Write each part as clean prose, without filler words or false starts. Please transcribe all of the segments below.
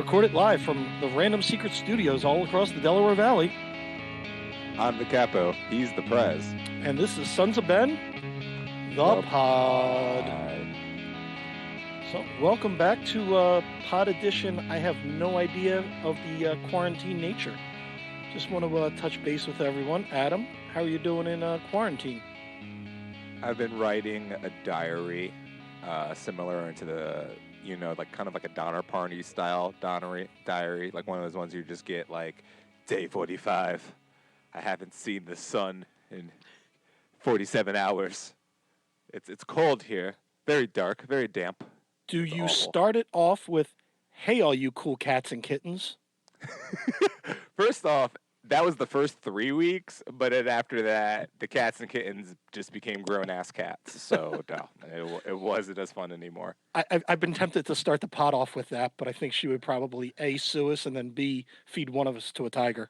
recorded live from the Random Secret Studios all across the Delaware Valley. I'm the capo. He's the prez. And this is Sons of Ben, the pod. So, welcome back to Pod Edition. I have no idea of the quarantine nature. Just want to touch base with everyone. Adam, how are you doing in quarantine? I've been writing a diary similar to the, like kind of like a Donner Party style diary, like one of those ones you just get like day 45. I haven't seen the sun in 47 hours. It's cold here, very dark, very damp. Do It's you awful. start it off with, hey, all you cool cats and kittens? First off, that was the first 3 weeks, but then after that, the cats and kittens just became grown-ass cats. So, no, it wasn't as fun anymore. I've been tempted to start the pod off with that, but I think she would probably A, sue us, and then B, feed one of us to a tiger.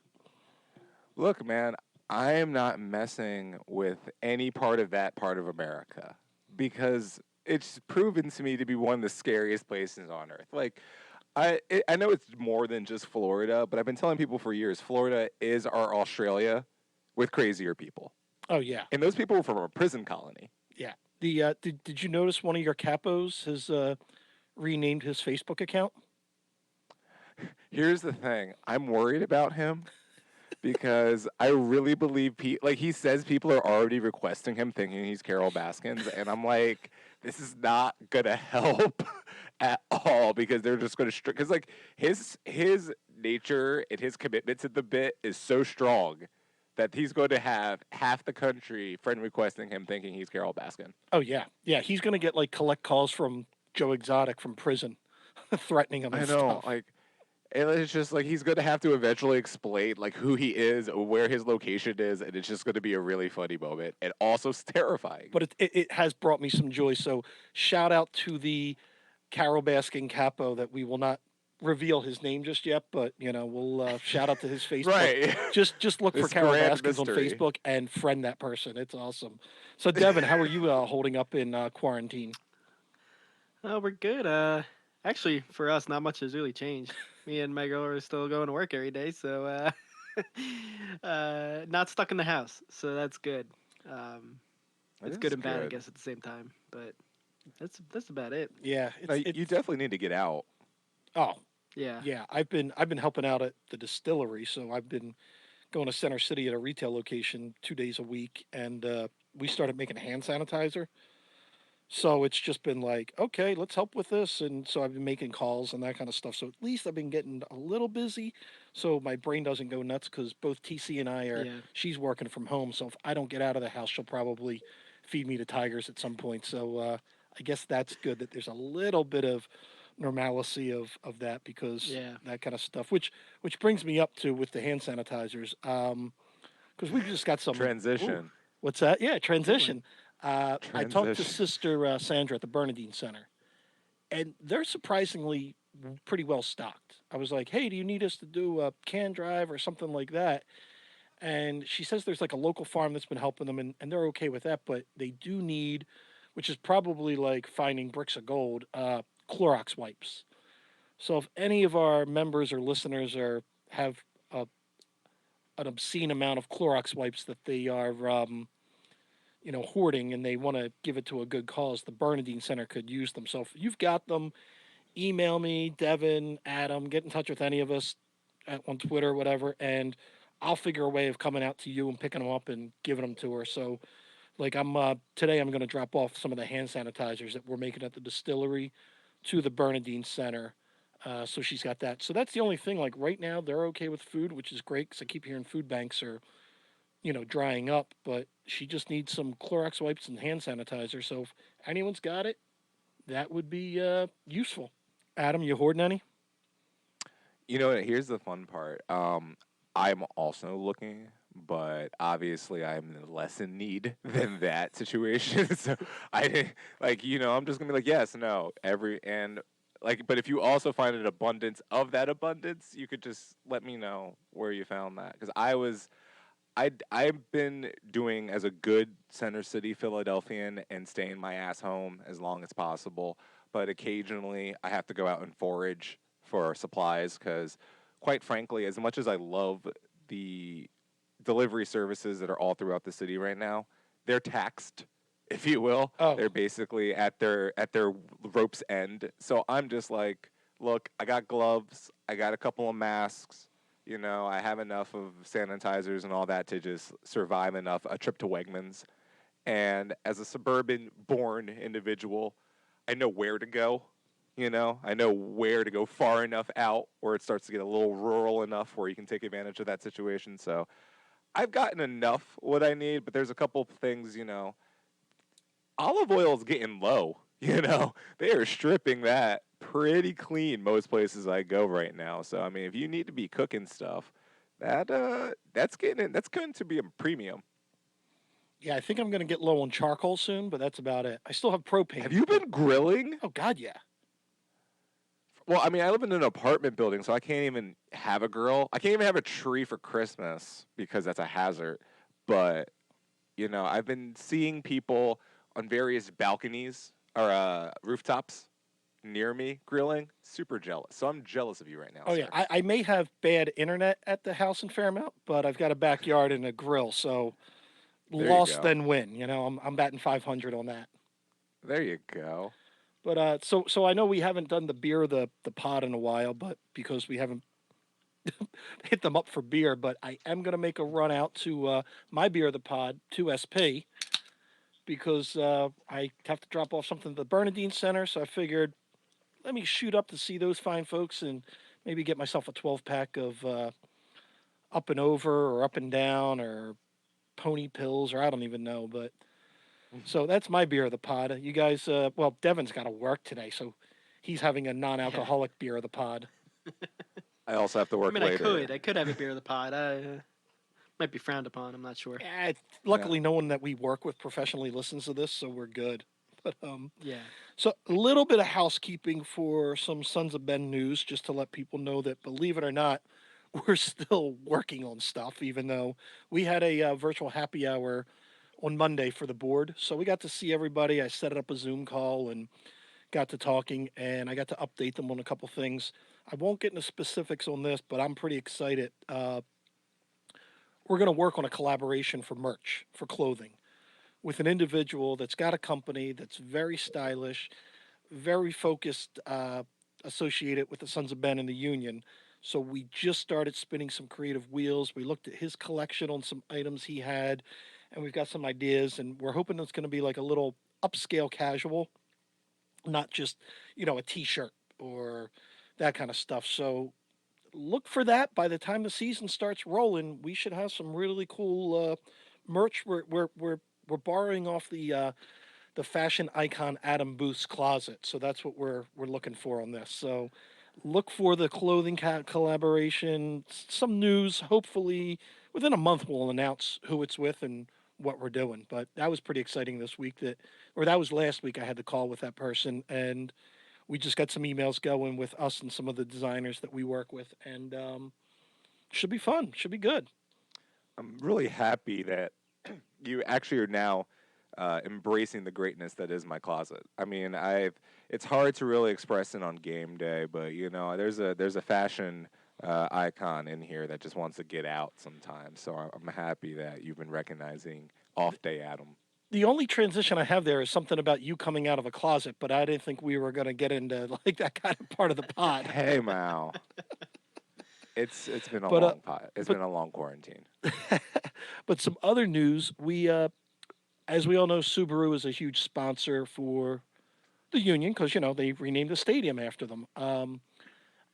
Look, man, I am not messing with any part of that part of America because it's proven to me to be one of the scariest places on earth. Like, I know it's more than just Florida, but I've been telling people for years, Florida is our Australia with crazier people. Oh, yeah. And those people were from a prison colony. Yeah. Did you notice one of your capos has renamed his Facebook account? Here's the thing. I'm worried about him because I really believe he says people are already requesting him thinking he's Carol Baskins, and I'm like, this is not gonna help at all because they're just gonna because like his nature and his commitment to the bit is so strong that he's going to have half the country friend requesting him thinking he's Carol Baskin. Oh yeah, yeah. He's gonna get like collect calls from Joe Exotic from prison, threatening him. And I know, stuff. like. And it's just like he's going to have to eventually explain like who he is, where his location is, and it's just going to be a really funny moment and also terrifying. But it has brought me some joy. So shout out to the Carol Baskin capo that we will not reveal his name just yet, but we'll shout out to his Facebook. Right. Just look for This Carol grand Baskins mystery. on Facebook and friend that person. It's awesome. So Devin, how are you holding up in quarantine? We're good. Actually, for us, not much has really changed. Me and my girl are still going to work every day, so not stuck in the house. So that's good. It's good and bad, I guess, at the same time. But that's about it. Yeah, you definitely need to get out. Oh, yeah. Yeah, I've been helping out at the distillery, so I've been going to Center City at a retail location 2 days a week, and we started making hand sanitizer. So it's just been like, okay, let's help with this, and so I've been making calls and that kind of stuff. So at least I've been getting a little busy, so my brain doesn't go nuts because both TC and I are. Yeah. She's working from home, so if I don't get out of the house, she'll probably feed me to tigers at some point. So I guess that's good that there's a little bit of normalcy of that because that kind of stuff. Which brings me up to with the hand sanitizers, because we've just got some Transition. Ooh, what's that? Yeah, transition. I talked to Transition. Sister Sandra at the Bernadine Center, and they're surprisingly pretty well stocked. I was like, hey, do you need us to do a can drive or something like that? And she says there's like a local farm that's been helping them, and they're okay with that, but they do need, which is probably like finding bricks of gold, Clorox wipes. So if any of our members or listeners have an obscene amount of Clorox wipes that they are hoarding and they want to give it to a good cause, the Bernadine Center could use them. So if you've got them, email me, Devin, Adam, get in touch with any of us on Twitter or whatever, and I'll figure a way of coming out to you and picking them up and giving them to her. So like today I'm going to drop off some of the hand sanitizers that we're making at the distillery to the Bernadine Center. So she's got that. So that's the only thing. Like right now they're okay with food, which is great because I keep hearing food banks are drying up, but she just needs some Clorox wipes and hand sanitizer. So if anyone's got it, that would be useful. Adam, you hoarding any? Here's the fun part. I'm also looking, but obviously I'm less in need than that situation. So I'm just gonna be like, yes, no, but if you also find an abundance of that abundance, you could just let me know where you found that because I've been doing as a good Center City Philadelphian and staying my ass home as long as possible. But occasionally I have to go out and forage for supplies because, quite frankly, as much as I love the delivery services that are all throughout the city right now, they're taxed, if you will. Oh, They're basically at their rope's end. So I'm just like, look, I got gloves, I got a couple of masks. I have enough of sanitizers and all that to just survive enough a trip to Wegmans. And as a suburban born individual, I know where to go. I know where to go far enough out where it starts to get a little rural enough where you can take advantage of that situation. So I've gotten enough what I need, but there's a couple of things, olive oil is getting low. They are stripping that pretty clean most places I go right now. So I mean, if you need to be cooking stuff, that's going to be a premium. yeah, I think I'm going to get low on charcoal soon, but that's about it. I still have Have propane, you but been grilling? oh god, yeah. Well, I mean, I live in an apartment building, so I can't even have a grill. I can't even have a tree for Christmas because that's a hazard. But I've been seeing people on various balconies or rooftops near me grilling. Super jealous. So I'm jealous of you right now, Oh yeah, sir. I may have bad internet at the house in Fairmount, but I've got a backyard and a grill, so There you loss go. then win. I'm batting 500 on that. There you go. But so I know we haven't done the beer the pod in a while, but because we haven't hit them up for beer, but I am gonna make a run out to my beer the pod 2SP because I have to drop off something at the Bernadine Center. So I figured let me shoot up to see those fine folks and maybe get myself a 12 pack of up and over or up and down or pony pills or I don't even know. But so that's my beer of the pod. You guys, well, Devin's got to work today, so he's having a Yeah. non-alcoholic beer of the pod. I also have to I work mean, I later. could. I could have a beer of the pod. I might be frowned upon. I'm not sure. No. Luckily, no one that we work with professionally listens to this, so we're good. But Yeah. so a little bit of housekeeping for some Sons of Ben news, just to let people know that, believe it or not, we're still working on stuff, even though we had a virtual happy hour on Monday for the board. So we got to see everybody. I set up a Zoom call and got to talking, and I got to update them on a couple things. I won't get into specifics on this, but I'm pretty excited. We're going to work on a collaboration for merch, for clothing, with an individual that's got a company that's very stylish, very focused, associated with the Sons of Ben and the Union. So we just started spinning some creative wheels. We looked at his collection on some items he had, and we've got some ideas, and we're hoping it's going to be like a little upscale casual, not just, a t-shirt or that kind of stuff. So look for that by the time the season starts rolling. We should have some really cool merch. We're borrowing off the fashion icon Adam Booth's closet. So that's what we're looking for on this. So look for the clothing collaboration. Some news. Hopefully within a month we'll announce who it's with and what we're doing. But that was pretty exciting this week. That was last week. I had the call with that person, and we just got some emails going with us and some of the designers that we work with, and should be fun. Should be good. I'm really happy that you actually are now embracing the greatness that is my closet. I mean, it's hard to really express it on game day, but there's a fashion icon in here that just wants to get out sometimes. So I'm happy that you've been recognizing off day Adam. The only transition I have there is something about you coming out of a closet, but I didn't think we were going to get into like that kind of part of the pod. Hey, Mal. It's been a But long pot. It's but been a long quarantine. but some other news. As we all know, Subaru is a huge sponsor for the Union because they renamed the stadium after them.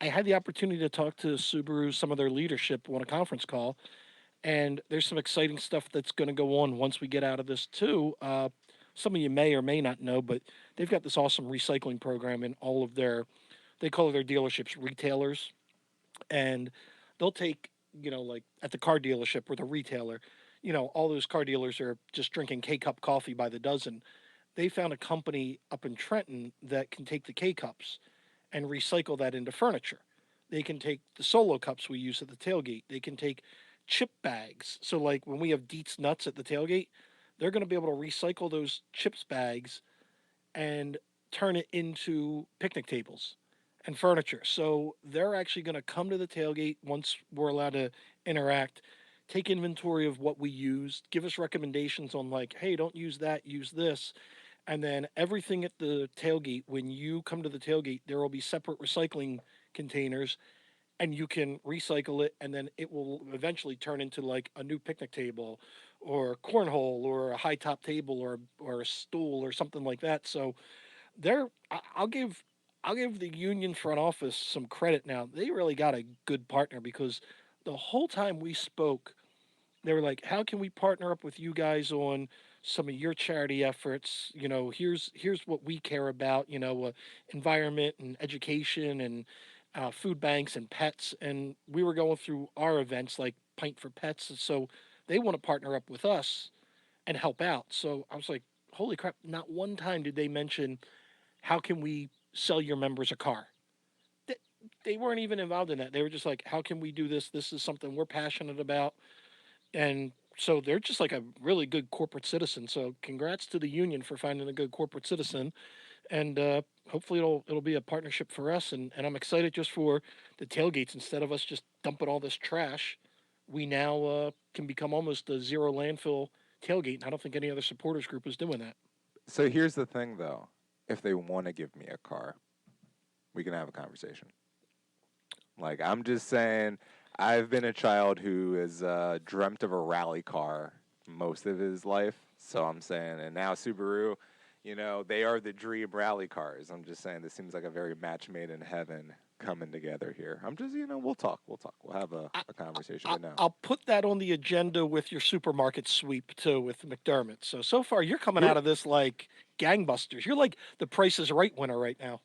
I had the opportunity to talk to Subaru, some of their leadership, on a conference call, and there's some exciting stuff that's going to go on once we get out of this too. Some of you may or may not know, but they've got this awesome recycling program in all of they call it their dealerships retailers, and they'll take, like at the car dealership or the retailer, all those car dealers are just drinking K cup coffee by the dozen. They found a company up in Trenton that can take the K cups and recycle that into furniture. They can take the solo cups we use at the tailgate. They can take chip bags. So like when we have Deets nuts at the tailgate, they're going to be able to recycle those chips bags and turn it into picnic tables and furniture. So they're actually going to come to the tailgate once we're allowed to interact, take inventory of what we used, give us recommendations on like, hey, don't use that, use this. And then everything at the tailgate, when you come to the tailgate, there will be separate recycling containers and you can recycle it and then it will eventually turn into like a new picnic table or cornhole or a high top table or a stool or something like that. So they're I'll give the union front office some credit now. They really got a good partner because the whole time we spoke, they were like, "How can we partner up with you guys on some of your charity efforts? You know, here's what we care about. You know, environment and education and food banks and pets." And we were going through our events like Pint for Pets, and so they want to partner up with us and help out. So I was like, "Holy crap!" Not one time did they mention how can we sell your members a car. They, they weren't even involved in that. They were just like, "How can we do this? This is something we're passionate about." And so they're just like a really good corporate citizen. So congrats to the union for finding a good corporate citizen, and hopefully it'll be a partnership for us. And I'm excited just for the tailgates. Instead of us just dumping all this trash, we now can become almost a zero landfill tailgate. And I don't think any other supporters group is doing that. So here's the thing, though. If they want to give me a car, we can have a conversation. Like, I'm just saying, I've been a child who has dreamt of a rally car most of his life. So I'm saying, and now Subaru, they are the dream rally cars. I'm just saying, this seems like a very match made in heaven coming together here. I'm just, we'll talk. We'll talk. We'll have I, a conversation. But no, I'll put that on the agenda with your supermarket sweep too with McDermott. So far you're coming we're, out of this like gangbusters. You're like the Price is Right winner right now.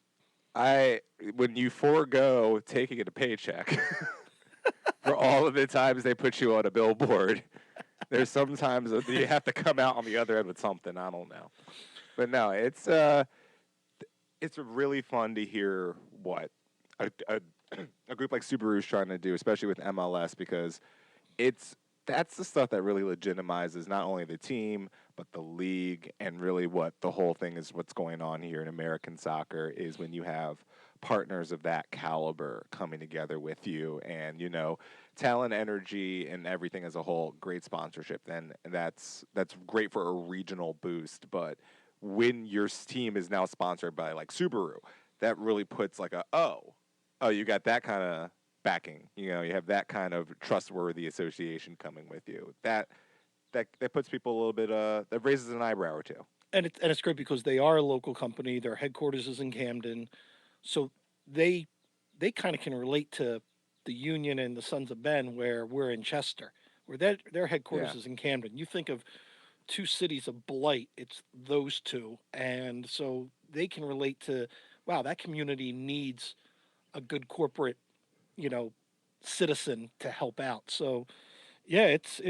I, when you forego taking a paycheck for all of the times they put you on a billboard, there's sometimes that you have to come out on the other end with something. I don't know. But no, it's really fun to hear what a a group like Subaru is trying to do, especially with MLS, because it's that's the stuff that really legitimizes not only the team but the league, and really what the whole thing is. What's going on here in American soccer is when you have partners of that caliber coming together with you, and talent, energy, and everything as a whole, great sponsorship. Then that's great for a regional boost. But when your team is now sponsored by like Subaru, that really puts like oh, you got that kind of backing. You have that kind of trustworthy association coming with you. That puts people a little bit that raises an eyebrow or two. And it's great because they are a local company. Their headquarters is in Camden, so they they kind of can relate to the Union and the Sons of Ben, where we're in Chester, where their headquarters Yeah. is in Camden. You think of two cities of blight, it's those two, and so they can relate to, wow, that community needs a good corporate, you know, citizen to help out. So yeah, it's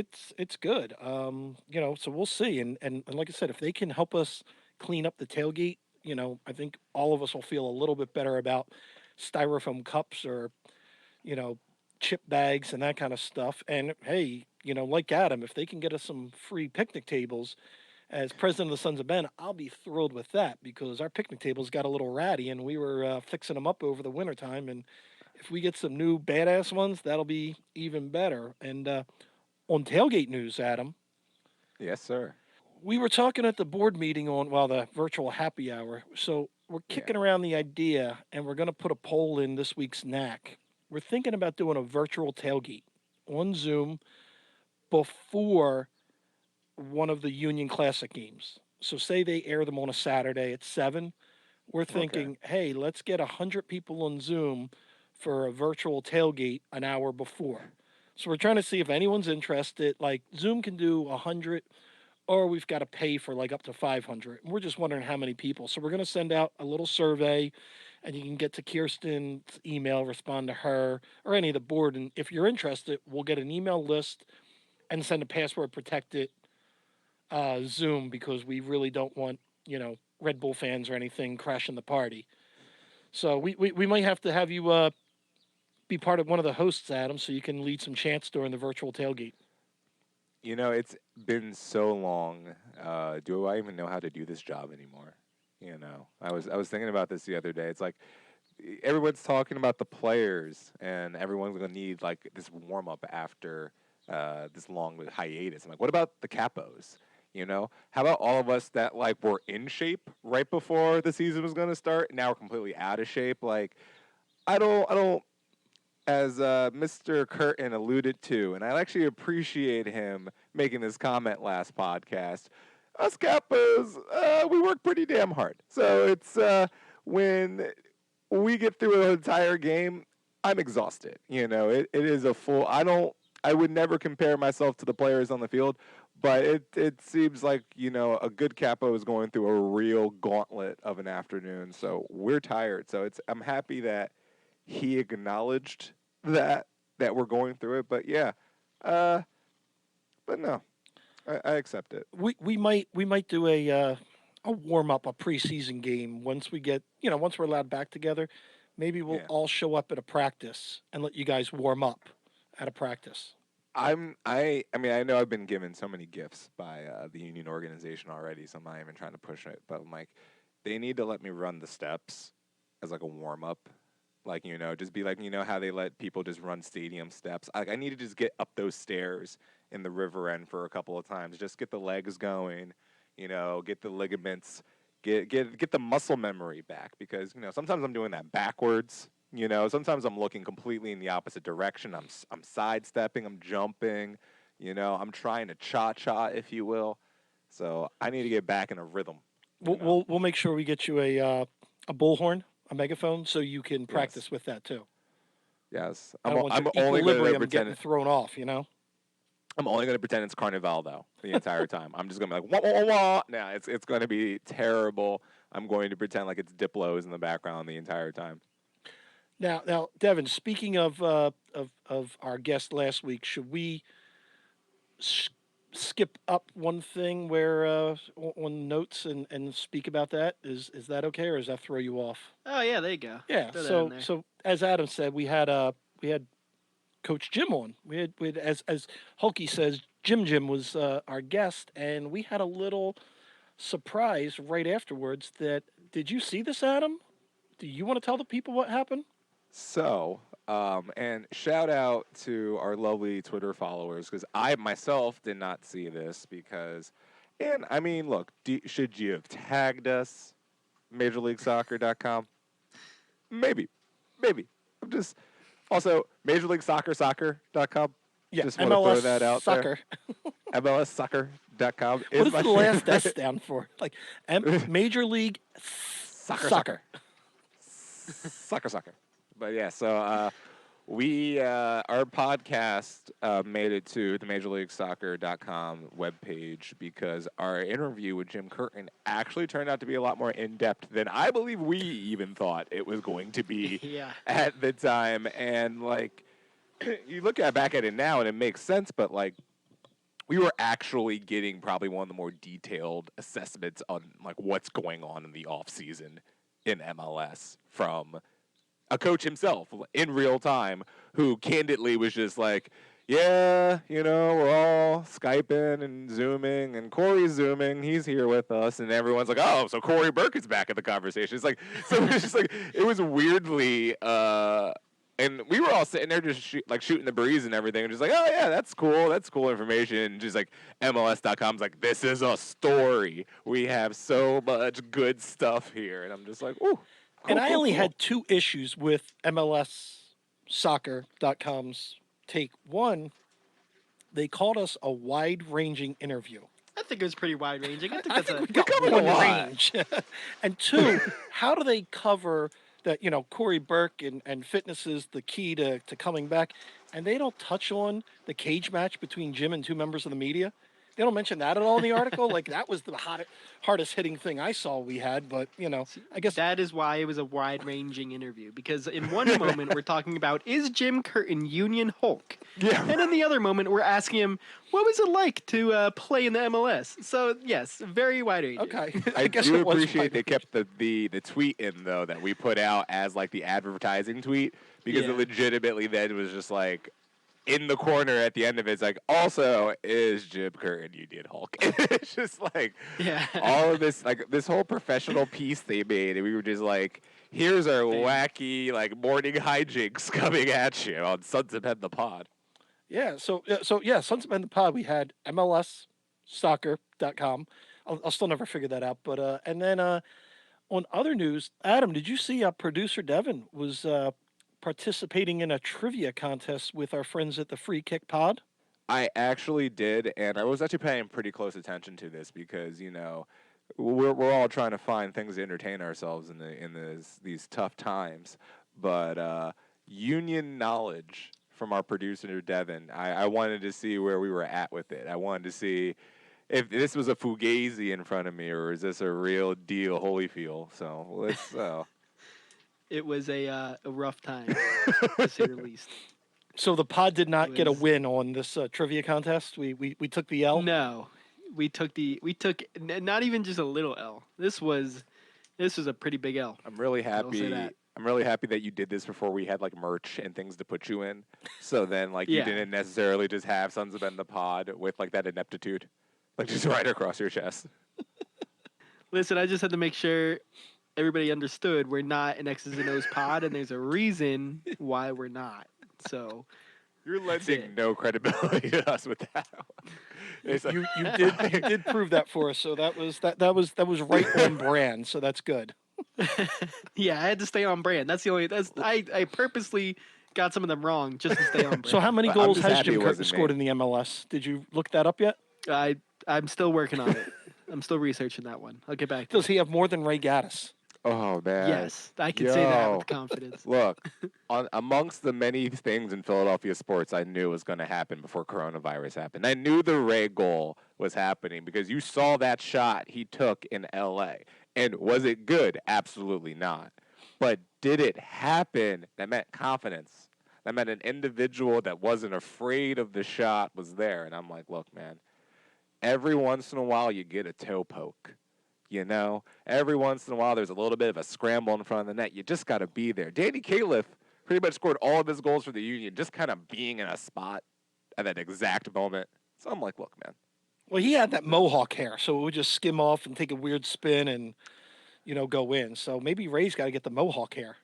good. So we'll see. And like I said, if they can help us clean up the tailgate, I think all of us will feel a little bit better about styrofoam cups or, you know, chip bags and that kind of stuff. And hey, like Adam, if they can get us some free picnic tables as president of the Sons of Ben, I'll be thrilled with that because our picnic tables got a little ratty and we were fixing them up over the wintertime. And if we get some new badass ones, that'll be even better. And on tailgate news, Adam, Yes, sir. we were talking at the board meeting on, well, the virtual happy hour. So we're Yeah. kicking around the idea, and we're going to put a poll in this week's NAC. We're thinking about doing a virtual tailgate on Zoom before one of the Union Classic games. So say they air them on a Saturday at 7. We're Okay. thinking, hey, let's get 100 people on Zoom for a virtual tailgate an hour before. So we're trying to see if anyone's interested. Like Zoom can do 100, or we've got to pay for like up to 500. And we're just wondering how many people. So we're going to send out a little survey, and you can get to Kirsten's email, respond to her, or any of the board. And if you're interested, we'll get an email list and send a password protected Zoom because we really don't want, Red Bull fans or anything crashing the party. So we might have you be part of one of the hosts, Adam, so you can lead some chants during the virtual tailgate. It's been so long. Do I even know how to do this job anymore? I was thinking about this the other day. It's like everyone's talking about the players, and everyone's gonna need like this warm up after this long hiatus. I'm like, what about the capos? You know, how about all of us that like were in shape right before the season was gonna start? Now we're completely out of shape. Like, I don't. As Mr. Curtin alluded to, and I actually appreciate him making this comment last podcast. Us Kappas, we work pretty damn hard. So it's when we get through an entire game, I'm exhausted. You know, it is a full. I would never compare myself to the players on the field, but it seems like a good capo is going through a real gauntlet of an afternoon. So we're tired. So I'm happy that he acknowledged that we're going through it. But yeah, uh, but no, I accept it. We might do a warm up, a preseason game once we get once we're allowed back together. Maybe we'll Yeah. all show up at a practice and let you guys warm up at a practice. I mean I know I've been given so many gifts by the union organization already, so I'm not even trying to push it. But I'm like, they need to let me run the steps as like a warm up. Like, just be like, how they let people just run stadium steps. Like, I need to just get up those stairs in the river end for a couple of times. Just get the legs going, get the ligaments, get the muscle memory back. Because, sometimes I'm doing that backwards. Sometimes I'm looking completely in the opposite direction. I'm sidestepping, I'm jumping, I'm trying to cha-cha, if you will. So I need to get back in a rhythm, We'll you know. we'll, we'll make sure we get you a bullhorn, a megaphone, so you can Yes. practice with that too. Yes. I don't want your I'm only going to equilibrium getting pretend thrown off. I'm only going to pretend it's Carnival though the entire time. I'm just going to be like wah wah wah wah. Nah, it's going to be terrible. I'm going to pretend like it's Diplos in the background the entire time. Now, Devin. Speaking of our guest last week, should we s- skip up one thing where on notes and speak about that? Is that okay, or does that throw you off? Oh yeah, there you go. Yeah. Throw that in So there. so as Adam said, we had Coach Jim on. We had as Hulky says, Jim was our guest, and we had a little surprise right afterwards. That did you see this, Adam? Do you want to tell the people what happened? So, and shout out to our lovely Twitter followers because I myself did not see this because, and I mean, look, should you have tagged us, MajorLeagueSoccer.com? Maybe, maybe. I'm just also MajorLeagueSoccer.com. Yeah, Just want to MLS throw that out there. soccer. MLSsoccer.com What is does my the last S stand for? Like Major League soccer, Soccer. soccer, soccer. But yeah, so we our podcast made it to the MajorLeagueSoccer.com webpage because our interview with Jim Curtin actually turned out to be a lot more in depth than I believe we even thought it was going to be Yeah. at the time. And like you look back at it now and it makes sense, but like we were actually getting probably one of the more detailed assessments on like what's going on in the off season in MLS from a coach himself in real time who candidly was just like, yeah, we're all Skyping and Zooming, and Corey's Zooming. He's here with us, and everyone's like, oh, so Corey Burke is back at the conversation. It's like, so it's just like, it was weirdly, and we were all sitting there just shooting the breeze and everything, and just like, oh yeah, that's cool information. And just like MLS.com's like, this is a story. We have so much good stuff here, and I'm just like, ooh. And Cool, I cool, only cool. had two issues with MLSsoccer.com's take. One, they called us a wide ranging interview. I think it was pretty wide ranging. I think I that's think a we We got covered a one lot. range. And two, how do they cover that, Corey Burke and fitness is the key to coming back? And they don't touch on the cage match between Jim and two members of the media. They don't mention that at all in the article. Like, that was the hardest hitting thing I saw we had. But, See, I guess that is why it was a wide ranging interview. Because in one moment we're talking about is Jim Curtin Union Hulk? Yeah. And in the other moment we're asking him what was it like to play in the MLS? So yes, very wide ranging. okay. I guess do it was appreciate they wide-ranging. kept the tweet in though that we put out as like the advertising tweet because it Yeah. legitimately then was just like in the corner at the end of it's like, also is Jim Curtin Union Hulk. It's just like Yeah. all of this, like this whole professional piece they made, and we were just like, here's our Man. wacky like morning hijinks coming at you on Sons of Head the Pod. Yeah. So yeah, Sons of Men the Pod. We had MLSsoccer.com. I'll still never figure that out. But and then on other news, Adam, did you see producer Devin was participating in a trivia contest with our friends at the Free Kick Pod? I actually did, and I was actually paying pretty close attention to this because we're all trying to find things to entertain ourselves in these tough times. But union knowledge from our producer Devin, I wanted to see where we were at with it. I wanted to see if this was a fugazi in front of me or is this a real deal Holyfield. So let's. It was a rough time, to say the least. So the pod did It not get a was win on this trivia contest. We took the L. no. Not even just a little L. This was a pretty big L. I'm really I'll say happy. that. I'm really happy that you did this before we had like merch and things to put you in. So then, like, you Yeah. didn't necessarily just have Sons of Ben the Pod with like that ineptitude, like just right across your chest. Listen, I just had to make sure everybody understood we're not an X's and O's pod, and there's a reason why we're not. So You're That's lending it. no credibility to us with that one. It's like- You did prove that for us. So that was right on brand. So that's good. yeah, I had to stay on brand. I purposely got some of them wrong just to stay on brand. So how many I'm goals just has happy Jim it Curtin wasn't scored me. in the MLS? Did you look that up yet? I'm still working on it. I'm still researching that one. I'll get back to Does you. he have more than Ray Gaddis? Oh man. Yes, I can say that Yo. with confidence. Look, amongst the many things in Philadelphia sports I knew was going to happen before coronavirus happened. I knew the Ray goal was happening because you saw that shot he took in LA. And was it good? Absolutely not. But did it happen? That meant confidence. That meant an individual that wasn't afraid of the shot was there. And I'm like, look, man, every once in a while you get a toe poke. Every once in a while there's a little bit of a scramble in front of the net. You just got to be there. Danny Califf pretty much scored all of his goals for the Union just kind of being in a spot at that exact moment. So I'm like, look, man. Well, he had that mohawk hair, so it would just skim off and take a weird spin and go in. So maybe Ray's got to get the mohawk hair.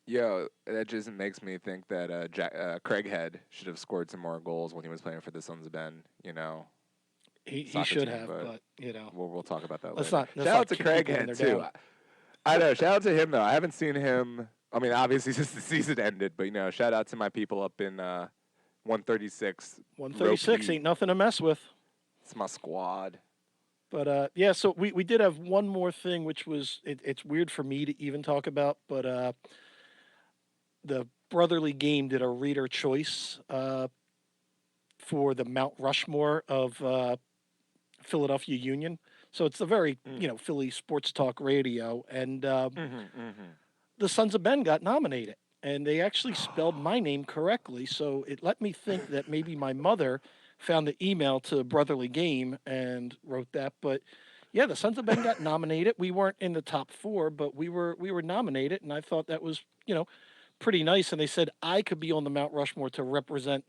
Yo, that just makes me think that Craighead should have scored some more goals when he was playing for the Sons of Ben. He Soccer should team, have, but but we'll talk about that let's later. not Shout out to kick people when Craighead they're too. down. I know. Shout out to him though. I haven't seen him. I mean, obviously since the season ended, but shout out to my people up in 136. 136 Rope ain't nothing to mess with. It's my squad. But yeah, so we did have one more thing, which was it's weird for me to even talk about, but the Brotherly Game did a reader choice for the Mount Rushmore of Philadelphia Union. So it's a very Philly sports talk radio, and the Sons of Ben got nominated, and they actually spelled my name correctly. So it let me think that maybe my mother found the email to Brotherly Game and wrote that. But yeah, the Sons of Ben got nominated. We weren't in the top four, but we were nominated, and I thought that was pretty nice. And they said I could be on the Mount Rushmore to represent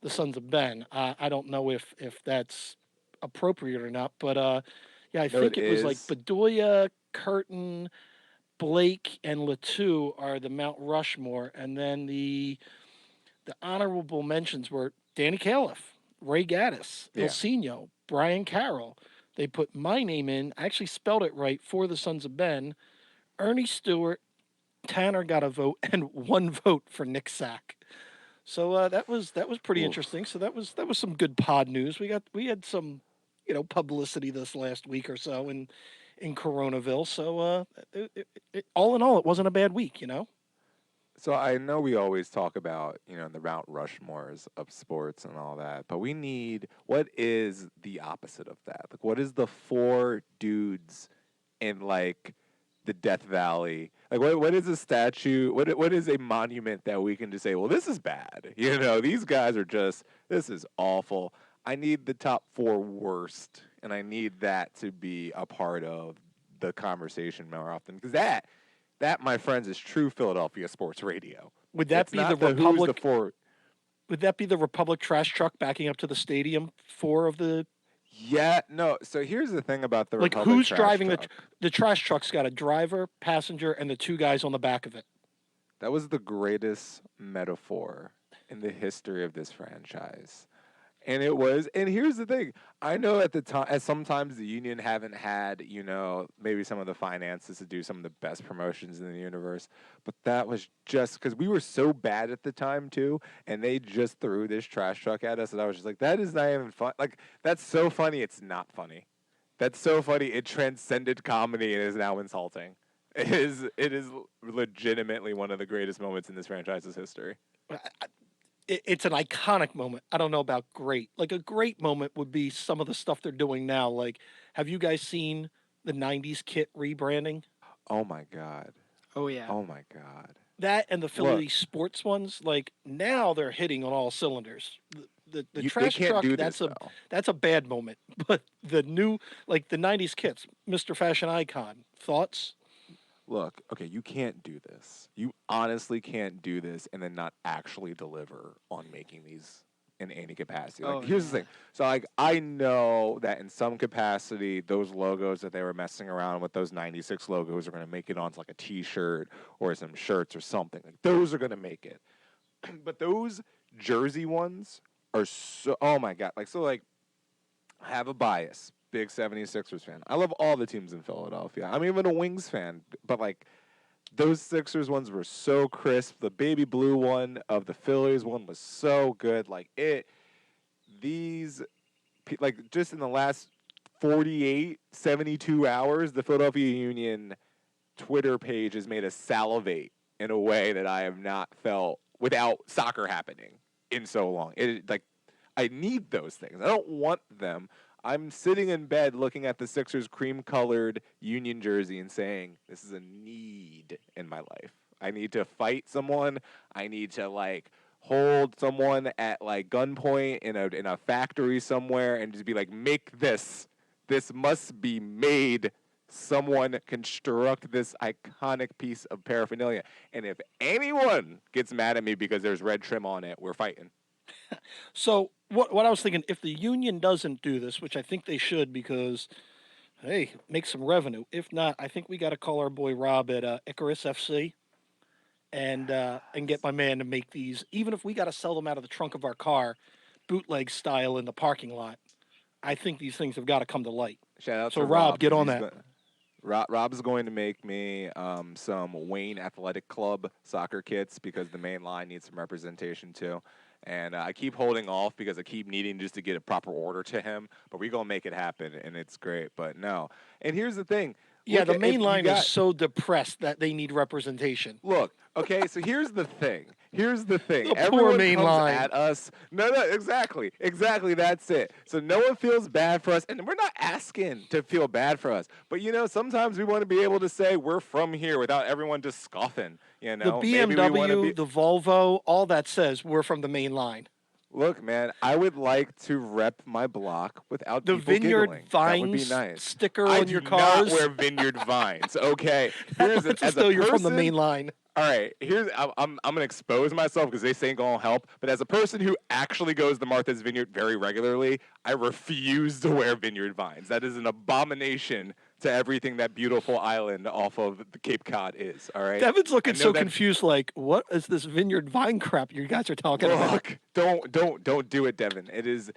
the Sons of Ben. I don't know if that's appropriate or not, but yeah, I No, think it it was like is. Bedoya, Curtin, Blake, and Latu are the Mount Rushmore, and then the honorable mentions were Danny Califf, Ray Gaddis, Yeah. Ilsinho, Brian Carroll. They put my name in. I actually spelled it right for the Sons of Ben. Ernie Stewart, Tanner got a vote, and one vote for Nick Sack. So that was pretty Oof. interesting. So that was some good pod news. We had some publicity this last week or so in Coronaville. So all in all, it wasn't a bad week. So I know we always talk about, the Mount Rushmores of sports and all that, but what is the opposite of that? Like, what is the four dudes in like the Death Valley? Like, what is a statue? What is a monument that we can just say, well, this is bad. These guys are this is awful. I need the top four worst, and I need that to be a part of the conversation more often because that, my friends, is true Philadelphia sports radio. Would that It's be the not the who's the Republic? four. Would that be the Republic trash truck backing up to the stadium? Four of the Yeah, no. So here's the thing about the like Republic who's trash driving truck. the trash truck's got a driver, passenger, and the two guys on the back of it. That was the greatest metaphor in the history of this franchise. And it was, and here's the thing. I know at the time, as sometimes the union haven't had, maybe some of the finances to do some of the best promotions in the universe, but that was just because we were so bad at the time too, and they just threw this trash truck at us, and I was just like, that is not even fun. Like, that's so funny, it's not funny. That's so funny. It transcended comedy and is now insulting. It is legitimately one of the greatest moments in this franchise's history. It's an iconic moment. I don't know about great. Like a great moment would be some of the stuff they're doing now. Like, have you guys seen the '90s kit rebranding? Oh my god. Oh yeah. Oh my god. That and the Philly Look, sports ones. Like now they're hitting on all cylinders. The they trash can't truck do this though. that's a bad moment. But the new like the '90s kits, Mr. Fashion Icon. Thoughts? Look, okay, you can't do this. You honestly can't do this and then not actually deliver on making these in any capacity. Like, Oh here's the yeah. thing. So, like, I know that in some capacity, those logos that they were messing around with, those 96 logos, are going to make it onto like a t shirt or some shirts or something. Like, those are going to make it. But those jersey ones are so, oh my God. Like, so, like, I have a bias. Big 76ers fan. I love all the teams in Philadelphia. I'm even a Wings fan, but like those Sixers ones were so crisp. The baby blue one of the Phillies one was so good. Like these, like just in the last 48, 72 hours, the Philadelphia Union Twitter page has made us salivate in a way that I have not felt without soccer happening in so long. It like I need those things. I don't want them. I'm sitting in bed looking at the Sixers cream colored Union jersey and saying, this is a need in my life. I need to fight someone. I need to like hold someone at like gunpoint in a factory somewhere and just be like, make this. This must be made. Someone construct this iconic piece of paraphernalia. And if anyone gets mad at me because there's red trim on it, we're fighting. So what I was thinking, if the union doesn't do this, which I think they should, because hey, make some revenue. If not, I think we got to call our boy Rob at Icarus FC and get Yes. my man to make these. Even if we got to sell them out of the trunk of our car, bootleg style in the parking lot. I think these things have got to come to light. Shout out So to Rob, Rob get because on he's that. going. Rob's going to make me some Wayne Athletic Club soccer kits because the main line needs some representation too. And I keep holding off because I keep needing just to get a proper order to him. But we're going to make it happen, and it's great. But no. And here's the thing. Yeah, Look the at if main you line is got so depressed that they need representation. Look, okay, so here's the thing. Here's the thing. The poor Everyone main comes line. at us. No, no, exactly. Exactly, that's it. So no one feels bad for us. And we're not asking to feel bad for us. But sometimes we want to be able to say we're from here without everyone just scoffing. The Maybe we want to BMW, be the Volvo, all that says we're from the main line. Look, man, I would like to rep my block without The people Vineyard giggling. That would be Vines nice. sticker I on do your not cars. wear vineyard vines. Okay. That Here's it. lets us As a know you're from the main person, line. all right, I'm gonna expose myself because this ain't gonna help. But as a person who actually goes to Martha's Vineyard very regularly, I refuse to wear vineyard vines. That is an abomination to everything that beautiful island off of the Cape Cod is. All right, Devin's I looking know so that. confused, like, what is this vineyard vine crap you guys are talking about? Look, don't do it, Devin. It is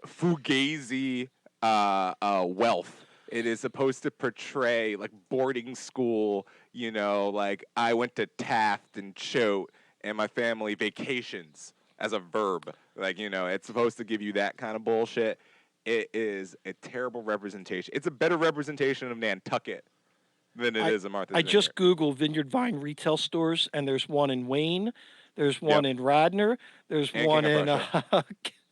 fugazi wealth. It is supposed to portray like boarding school, like I went to Taft and Choate and my family vacations as a verb. Like, it's supposed to give you that kind of bullshit. It is a terrible representation. It's a better representation of Nantucket than it I is of Martha's I Vineyard. just Googled Vineyard Vine retail stores, and there's one in Wayne, there's one Yep. in Radnor, there's And King one of in Prussia.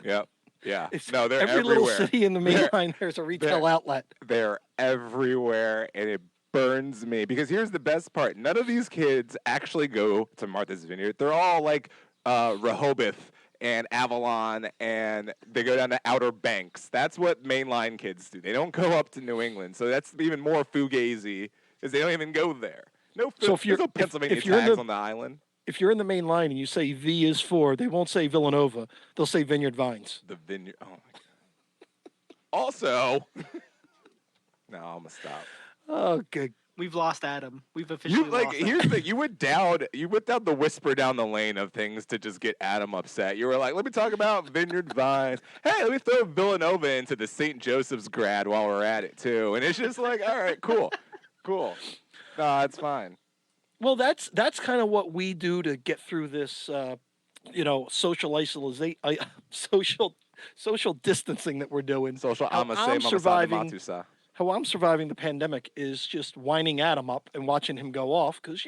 Yep. Yeah. it's No, they're every little everywhere. city in the main They're line. There's a they're retail outlet. they're everywhere, and it burns me because here's the best part: none of these kids actually go to Martha's Vineyard. They're all like Rehoboth and Avalon, and they go down to Outer Banks. That's what mainline kids do. They don't go up to New England, so that's even more fugazi because they don't even go there. So if There's you're no Pennsylvania if you're in tags the on the island. if you're in the main line and you say V is for, they won't say Villanova. They'll say Vineyard Vines. The vineyard. Oh my god. Also, no, I'm gonna stop. Oh, good. We've lost Adam. We've You officially like lost here's the Adam. thing. You went down the whisper down the lane of things to just get Adam upset. You were like, let me talk about Vineyard Vines. Hey, let me throw Villanova into the St. Joseph's grad while we're at it too. And it's just like, all right, cool, cool. No, it's fine. Well, that's kind of what we do to get through this, social isolation, social social distancing that we're doing. Social How amase I'm mamasada surviving, matusa. how I'm surviving the pandemic is just winding Adam up and watching him go off because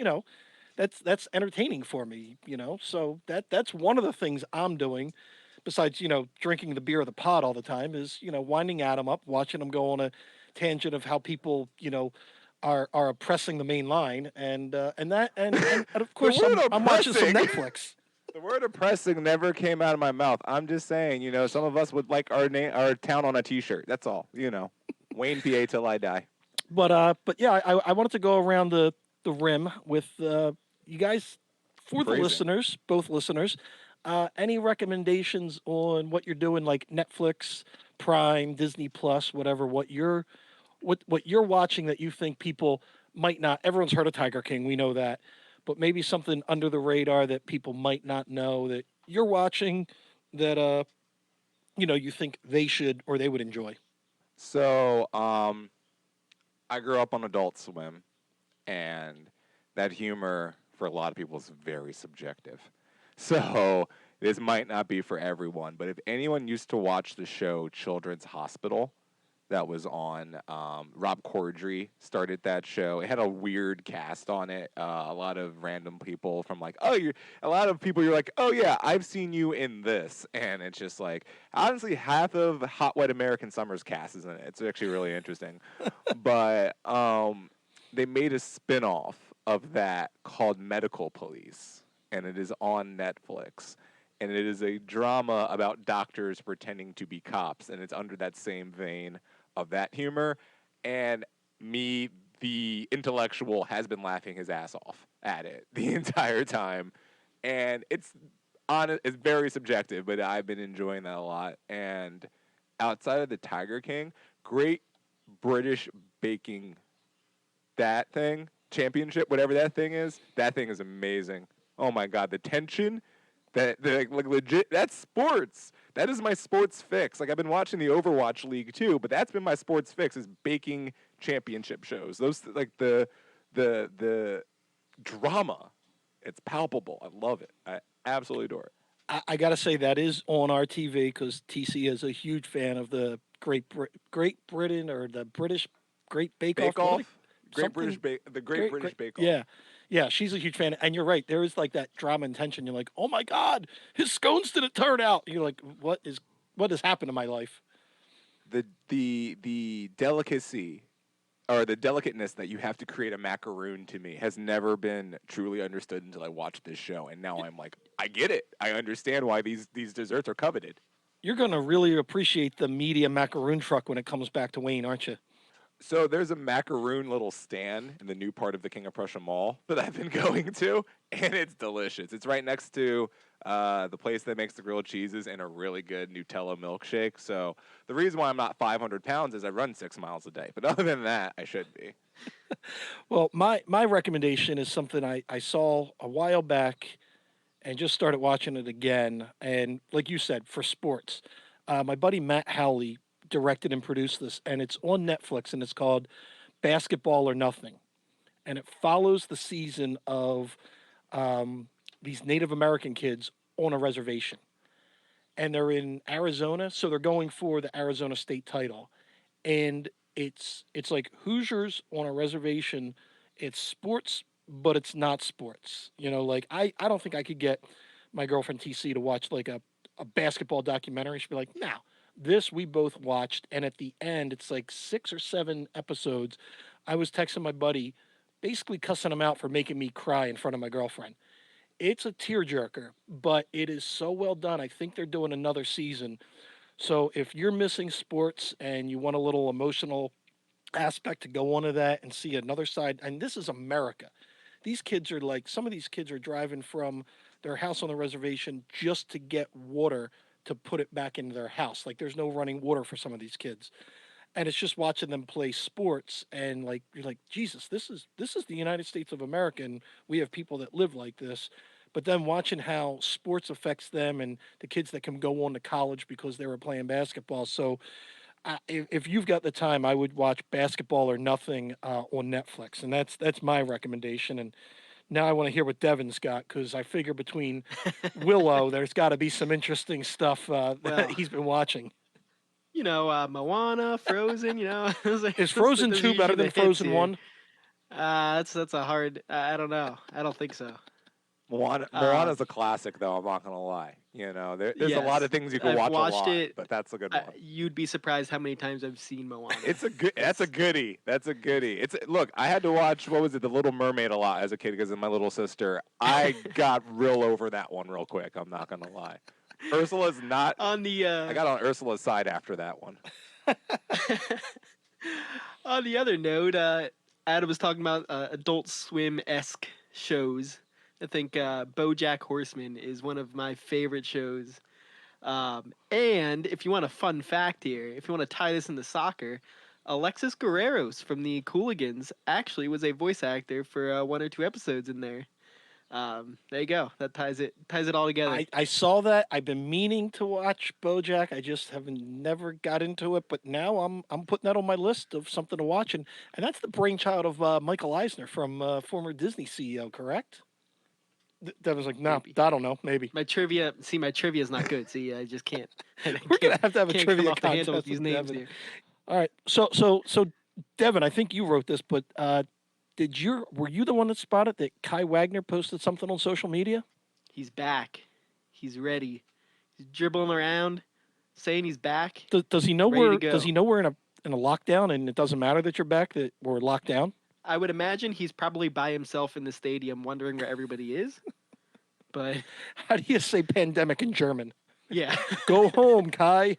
that's entertaining for me. So that's one of the things I'm doing. Besides, drinking the beer of the pot all the time, is winding Adam up, watching him go on a tangent of how people are oppressing the main line, and of The course word I'm watching some oppressing. Netflix. The word oppressing never came out of my mouth. I'm just saying, some of us would like our town on a T-shirt. That's all. Wayne, PA till I die. But yeah, I wanted to go around the rim with you guys for the Phrasing. listeners, both listeners. Any recommendations on what you're doing, like Netflix, Prime, Disney Plus, whatever? What you're watching that you think people might not? Everyone's heard of Tiger King, we know that, but maybe something under the radar that people might not know that you're watching that you think they should or they would enjoy. So, I grew up on Adult Swim, and that humor for a lot of people is very subjective. So this might not be for everyone, but if anyone used to watch the show Children's Hospital, that was on. Rob Corddry started that show. It had a weird cast on it. A lot of random people from like, oh, you. A lot of people you're like, oh yeah, I've seen you in this, and it's just like honestly, half of Hot Wet American Summer's cast is in it. It's actually really interesting, but they made a spin-off of that called Medical Police, and it is on Netflix. And it is a drama about doctors pretending to be cops, and it's under that same vein of that humor. And me, the intellectual, has been laughing his ass off at it the entire time. And it's very subjective, but I've been enjoying that a lot. And outside of the Tiger King, great British baking that thing championship, whatever that thing is amazing. Oh my god, the tension like legit. That's sports. That is my sports fix. Like I've been watching the Overwatch League too, but that's been my sports fix is baking championship shows. Those like the drama. It's palpable. I love it. I absolutely adore it. I gotta say that is on our TV because TC is a huge fan of the Great Britain or the British Great Bake Off. Bake Off, Something the Great British great. Bake Off. Yeah, she's a huge fan, and you're right. There is like that drama and tension. You're like, oh my god, his scones didn't turn out. You're like, what has happened to my life? The delicacy or the delicateness that you have to create a macaroon to me has never been truly understood until I watched this show, and now I'm like, I get it. I understand why these desserts are coveted. You're gonna really appreciate the media macaroon truck when it comes back to Wayne, aren't you? So there's a macaroon little stand in the new part of the King of Prussia Mall that I've been going to, and it's delicious. It's right next to the place that makes the grilled cheeses and a really good Nutella milkshake. So the reason why I'm not 500 pounds is I run 6 miles a day. But other than that, I should be. Well, my recommendation is something I saw a while back and just started watching it again. And like you said, for sports, my buddy Matt Howley directed and produced this, and it's on Netflix, and it's called Basketball or Nothing, and it follows the season of these Native American kids on a reservation, and they're in Arizona, so they're going for the Arizona state title, and it's like Hoosiers on a reservation. It's sports, but it's not sports. Like I don't think I could get my girlfriend TC to watch like a basketball documentary. She'd be like, no. This we both watched, and at the end, it's like 6 or 7 episodes. I was texting my buddy, basically cussing him out for making me cry in front of my girlfriend. It's a tearjerker, but it is so well done. I think they're doing another season. So if you're missing sports and you want a little emotional aspect to go onto that and see another side, and this is America. These kids are like, some of these kids are driving from their house on the reservation just to get water to put it back into their house. Like there's no running water for some of these kids. And it's just watching them play sports and like you're like, Jesus, this is the United States of America and we have people that live like this. But then watching how sports affects them and the kids that can go on to college because they were playing basketball. So if you've got the time, I would watch Basketball or Nothing on Netflix, and that's my recommendation. And now I want to hear what Devin's got because I figure between Willow, there's got to be some interesting stuff that Well, he's been watching. Moana, Frozen. Is Frozen those are 2 better usually than the hits Frozen here. 1? That's a hard. I don't know. I don't think so. Moana's a classic, though. I'm not gonna lie. There's a lot Yes, of things you can I've watch a watched lot, it. but that's a good one. You'd be surprised how many times I've seen Moana. It's a good. That's a goodie. That's a goodie. It's look. I had to watch what was it, The Little Mermaid, a lot as a kid because of my little sister. I got real over that one real quick. I'm not gonna lie. Ursula's not. on the I got on Ursula's side after that one. on the other note, Adam was talking about Adult Swim esque shows. I think BoJack Horseman is one of my favorite shows. And if you want a fun fact here, if you want to tie this into soccer, Alexis Guerreros from the Cooligans actually was a voice actor for one or two episodes in there. There you go. That ties it all together. I saw that. I've been meaning to watch BoJack. I just haven't never got into it, but now I'm putting that on my list of something to watch, and that's the brainchild of Michael Eisner from former Disney CEO, correct? Devin's like, no, Maybe. I don't know, maybe. My trivia is not good. See, I just can't. We're gonna have to have a can't trivia come off the contest handle with these with names Devin. here. All right, so Devin, I think you wrote this, but were you the one that spotted that Kai Wagner posted something on social media? He's back. He's ready. He's dribbling around, saying he's back. Does he know Ready to we're go. does he know we're in a lockdown and it doesn't matter that you're back, that we're locked down? I would imagine he's probably by himself in the stadium, wondering where everybody is. But How do you say pandemic in German? yeah, Go home, Kai.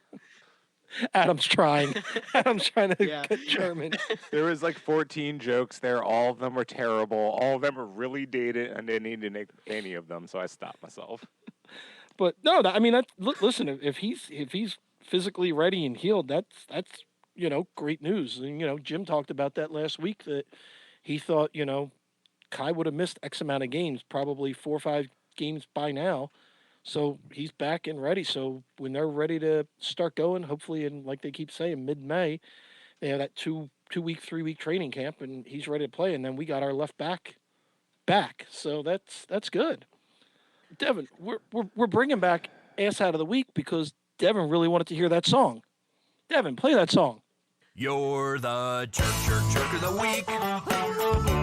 Adam's trying. Adam's trying to Yeah. get German. There was like 14 jokes there. All of them were terrible. All of them were really dated, and didn't need to make any of them. So I stopped myself. But no, I mean, listen. If he's physically ready and healed, that's great news. And Jim talked about that last week that he thought Kai would have missed X amount of games, probably 4 or 5 games by now. So he's back and ready. So when they're ready to start going, hopefully, in like they keep saying, mid-May, they have that 2 week, 3 week training camp, and he's ready to play. And then we got our left back. So that's good. Devin, we're bringing back ass out of the week because Devin really wanted to hear that song. Devin, play that song. You're the jerk of the week.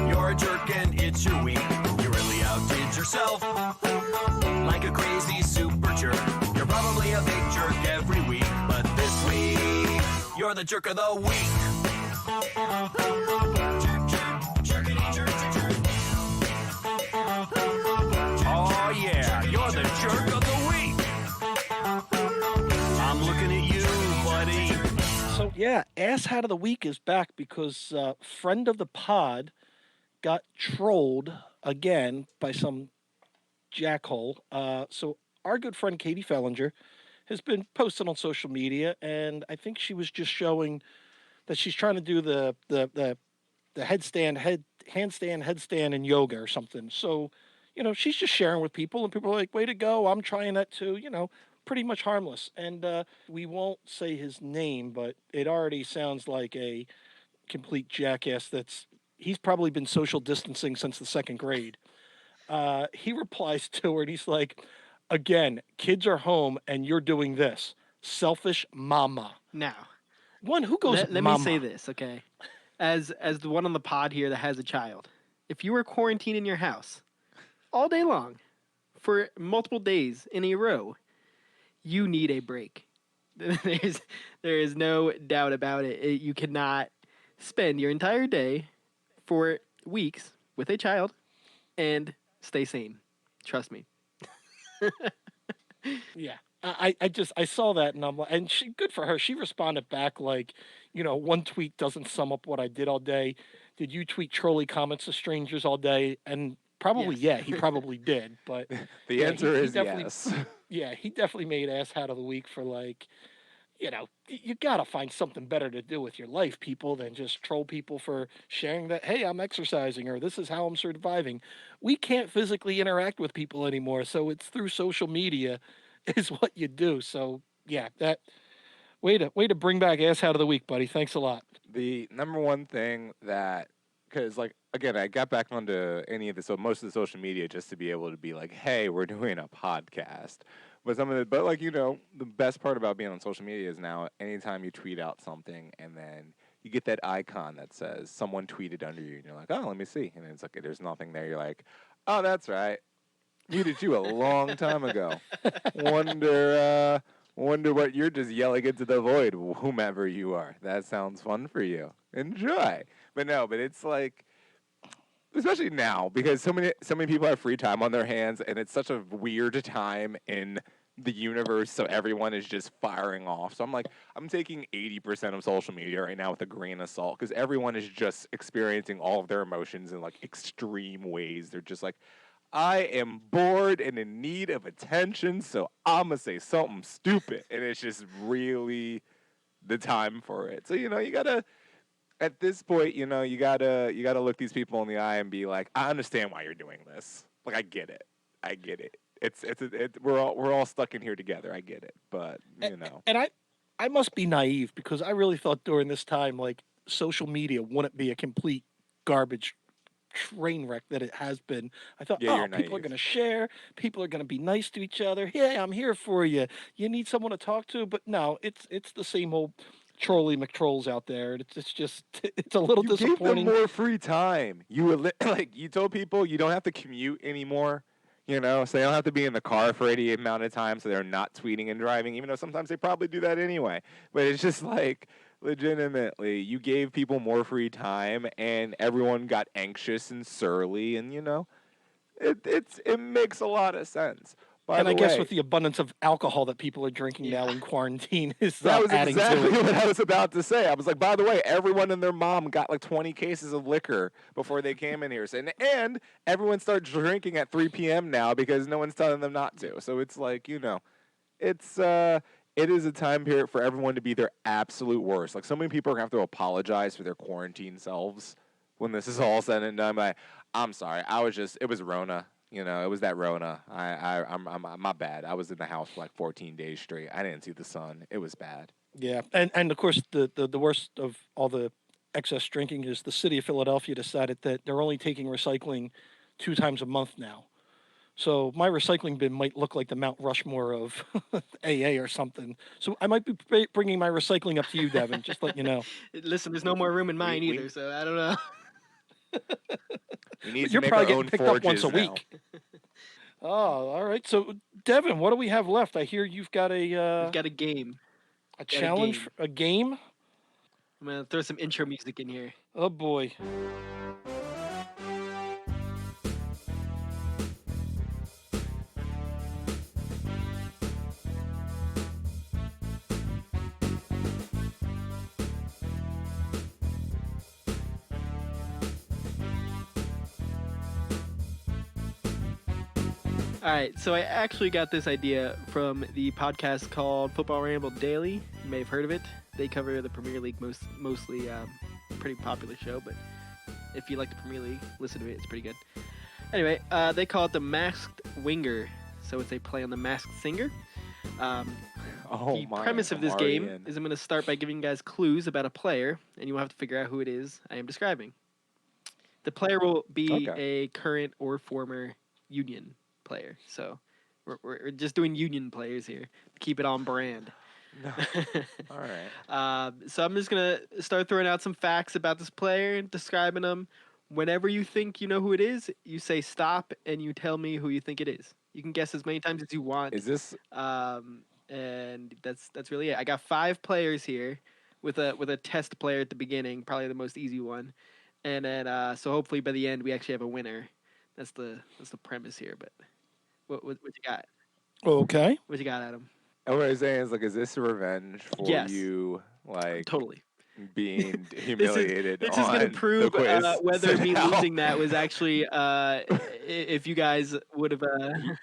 You're a jerk and it's your week. You really outdid yourself like a crazy super jerk. You're probably a big jerk every week, but this week, you're the jerk of the week. Oh yeah, you're the jerk of the week. I'm looking at you, buddy. So yeah, ass out of the week is back because friend of the pod got trolled again by some jackhole. So our good friend Katie Fellinger has been posting on social media, and I think she was just showing that she's trying to do the handstand, headstand in yoga or something. So, she's just sharing with people, and people are like, "Way to go! I'm trying that too." Pretty much harmless. And we won't say his name, but it already sounds like a complete jackass. He's probably been social distancing since the second grade. He replies to her, and he's like, "Again, kids are home, and you're doing this, selfish mama." now One who goes, let me mama? say this, okay? As the one on the pod here that has a child, if you were quarantined in your house all day long for multiple days in a row, you need a break. There is no doubt about it. You cannot spend your entire day for weeks with a child and stay sane. Trust me. Yeah. I saw that and I'm like, and she, good for her. She responded back like, one tweet doesn't sum up what I did all day. did you tweet trolley comments to strangers all day? And probably, Yes. yeah, he probably did. But The yeah, answer he is definitely, yes. yeah, he definitely made ass hat of the week for like, you got to find something better to do with your life, people, than just troll people for sharing that, hey, I'm exercising or this is how I'm surviving. We can't physically interact with people anymore. So it's through social media is what you do. So yeah, that way to bring back ass out of the week, buddy. Thanks a lot. The number one thing that, because like again, I got back onto any of the, so most of the social media just to be able to be like, hey, we're doing a podcast. But some of the, but like the best part about being on social media is now anytime you tweet out something and then you get that icon that says someone tweeted under you, and you're like, oh, let me see, and it's like there's nothing there. You're like, oh, that's right, muted you a long time ago. Wonder wonder what you're just yelling into the void, whomever you are. That sounds fun for you. Enjoy. But no, but it's like, especially now because so many people have free time on their hands and it's such a weird time in the universe, so everyone is just firing off. So I'm like, I'm taking 80% of social media right now with a grain of salt because everyone is just experiencing all of their emotions in like extreme ways. They're just like, I am bored and in need of attention, so I'm gonna say something stupid, and it's just really the time for it. So you gotta, at this point, you gotta look these people in the eye and be like, I understand why you're doing this. Like, I get it. I get it. We're all stuck in here together. I get it, but And I must be naive because I really thought during this time like social media wouldn't be a complete garbage train wreck that it has been. I thought, yeah, oh, you're people are naive. going to share, people are going to be nice to each other. Hey, I'm here for you. You need someone to talk to, but no, it's the same old trolly McTrolls out there. It's just it's a little You gave them disappointing. more free time. Like you told people you don't have to commute anymore. So they don't have to be in the car for any amount of time, so they're not tweeting and driving, even though sometimes they probably do that anyway. But it's just like legitimately, you gave people more free time, and everyone got anxious and surly, and it makes a lot of sense. By And the I guess way, with the abundance of alcohol that people are drinking Yeah. now in quarantine is that was adding to exactly it. what I was about to say. I was like, by the way, everyone and their mom got like 20 cases of liquor before they came in here. And everyone starts drinking at 3 p.m. now because no one's telling them not to. So it's like, it's it is a time period for everyone to be their absolute worst. Like so many people are gonna have to apologize for their quarantine selves when this is all said and done. Like, I'm sorry, it was Rona. It was that Rona. I'm my bad. I was in the house for like 14 days straight. I didn't see the sun. It was bad. Yeah, and of course the worst of all the excess drinking is the city of Philadelphia decided that they're only taking recycling 2 times a month now. So my recycling bin might look like the Mount Rushmore of AA or something. So I might be bringing my recycling up to you, Devin. Just let you know. Listen, there's no more room in We mine we either, so I don't know. we need But to you're make probably our getting own picked up once a forges now. week. Oh, all right. So Devin, what do we have left? I hear you've got We've got a game. a Got a challenge, game. a game. I'm gonna throw some intro music in here. Oh boy. All right, so I actually got this idea from the podcast called Football Ramble Daily. You may have heard of it. They cover the Premier League mostly. Pretty popular show, but if you like the Premier League, listen to it. It's pretty good. Anyway, they call it the Masked Winger, so it's a play on the Masked Singer. Oh The my! premise of I'm this already game in. is I'm going to start by giving you guys clues about a player, and you will have to figure out who it is I am describing. The player will be Okay. a current or former Union player. So we're just doing Union players here to keep it on brand. No. All right. So I'm just going to start throwing out some facts about this player and describing them. Whenever you think you know who it is, you say stop and you tell me who you think it is. You can guess as many times as you want. Is this And that's really it. I got 5 players here with a test player at the beginning, probably the most easy one, and then so hopefully by the end we actually have a winner. That's the premise here. But what you got? Okay. What you got, Adam? what I'm saying is like, is this revenge for Yes, you? Like, totally. being This is humiliated this is on gonna the prove quiz. whether So me now losing that was actually if you guys would have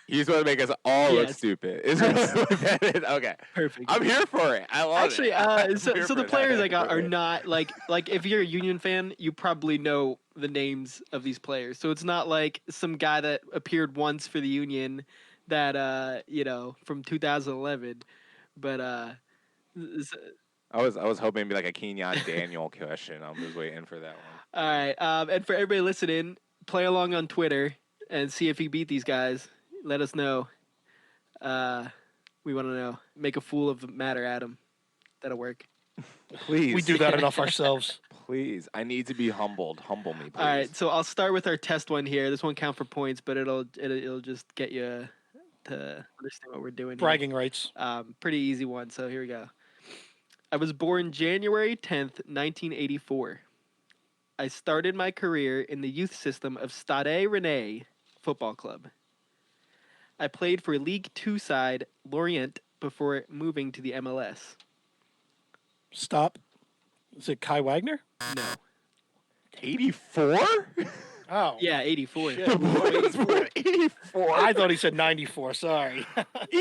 he's going to make us all look yes. stupid. Is really what that is. Okay. Perfect. I'm here for it. I love Actually, it. I'm so here so the for players I that. got are not like if you're a Union fan, you probably know the names of these players. So it's not like some guy that appeared once for the Union that from 2011, but s- I was hoping it'd be like a Kenyon Daniel question. I was waiting for that one. all right. And for everybody listening, play along on Twitter and see if you beat these guys. Let us know. We want to know. Make a fool of Matt or Adam. That'll work. Please. We do that enough ourselves. Please. I need to be humbled. Humble me, please. All right, so I'll start with our test one here. This won't count for points, but it'll just get you to understand what we're doing. Here. Bragging rights. Pretty easy one. So here we go. I was born January 10th, 1984. I started my career in the youth system of Stade Rennais Football Club. I played for League Two side Lorient before moving to the MLS. Stop. Is it Kai Wagner? No. 84? Oh. Yeah, 84. Shit. The boy was born 84. I thought he said 94. Sorry.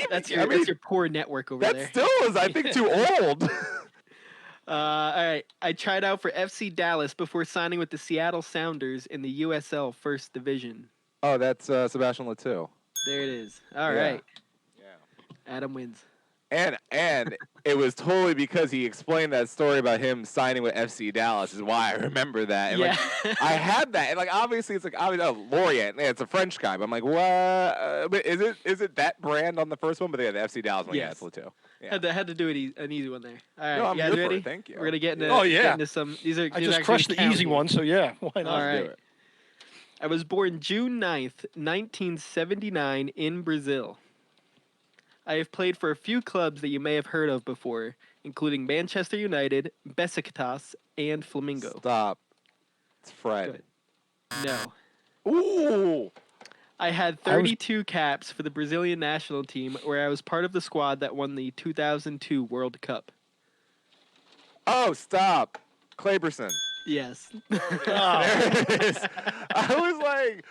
That's your poor network over that there. still is, I think, too old. All right. I tried out for FC Dallas before signing with the Seattle Sounders in the USL First Division. Oh, that's Sebastian Latou. There it is. All Yeah. right. Yeah. Adam wins. And it was totally because he explained that story about him signing with FC Dallas is why I remember that. And Yeah. like I had that, and like obviously it's like Lorient, yeah, it's a French guy, but I'm like, what? But is it that brand on the first one? But yeah, the FC Dallas one, Yes. yeah, it's Latou. Yeah. Had to do an easy one there. All right. No, I'm you guys here for ready? it. Thank you. We're gonna get into. Oh, yeah. get into some. These are. I these just actually crushed the count easy here. one, so yeah, why not? All Let's do right. it. I was born June 9th, 1979 in Brazil. I have played for a few clubs that you may have heard of before, including Manchester United, Besiktas, and Flamengo. Stop. It's Fred. Good. No. Ooh. I had I was- 32 caps for the Brazilian national team, where I was part of the squad that won the 2002 World Cup. Oh, stop. Claberson. Yes. Oh. There it is. I was like,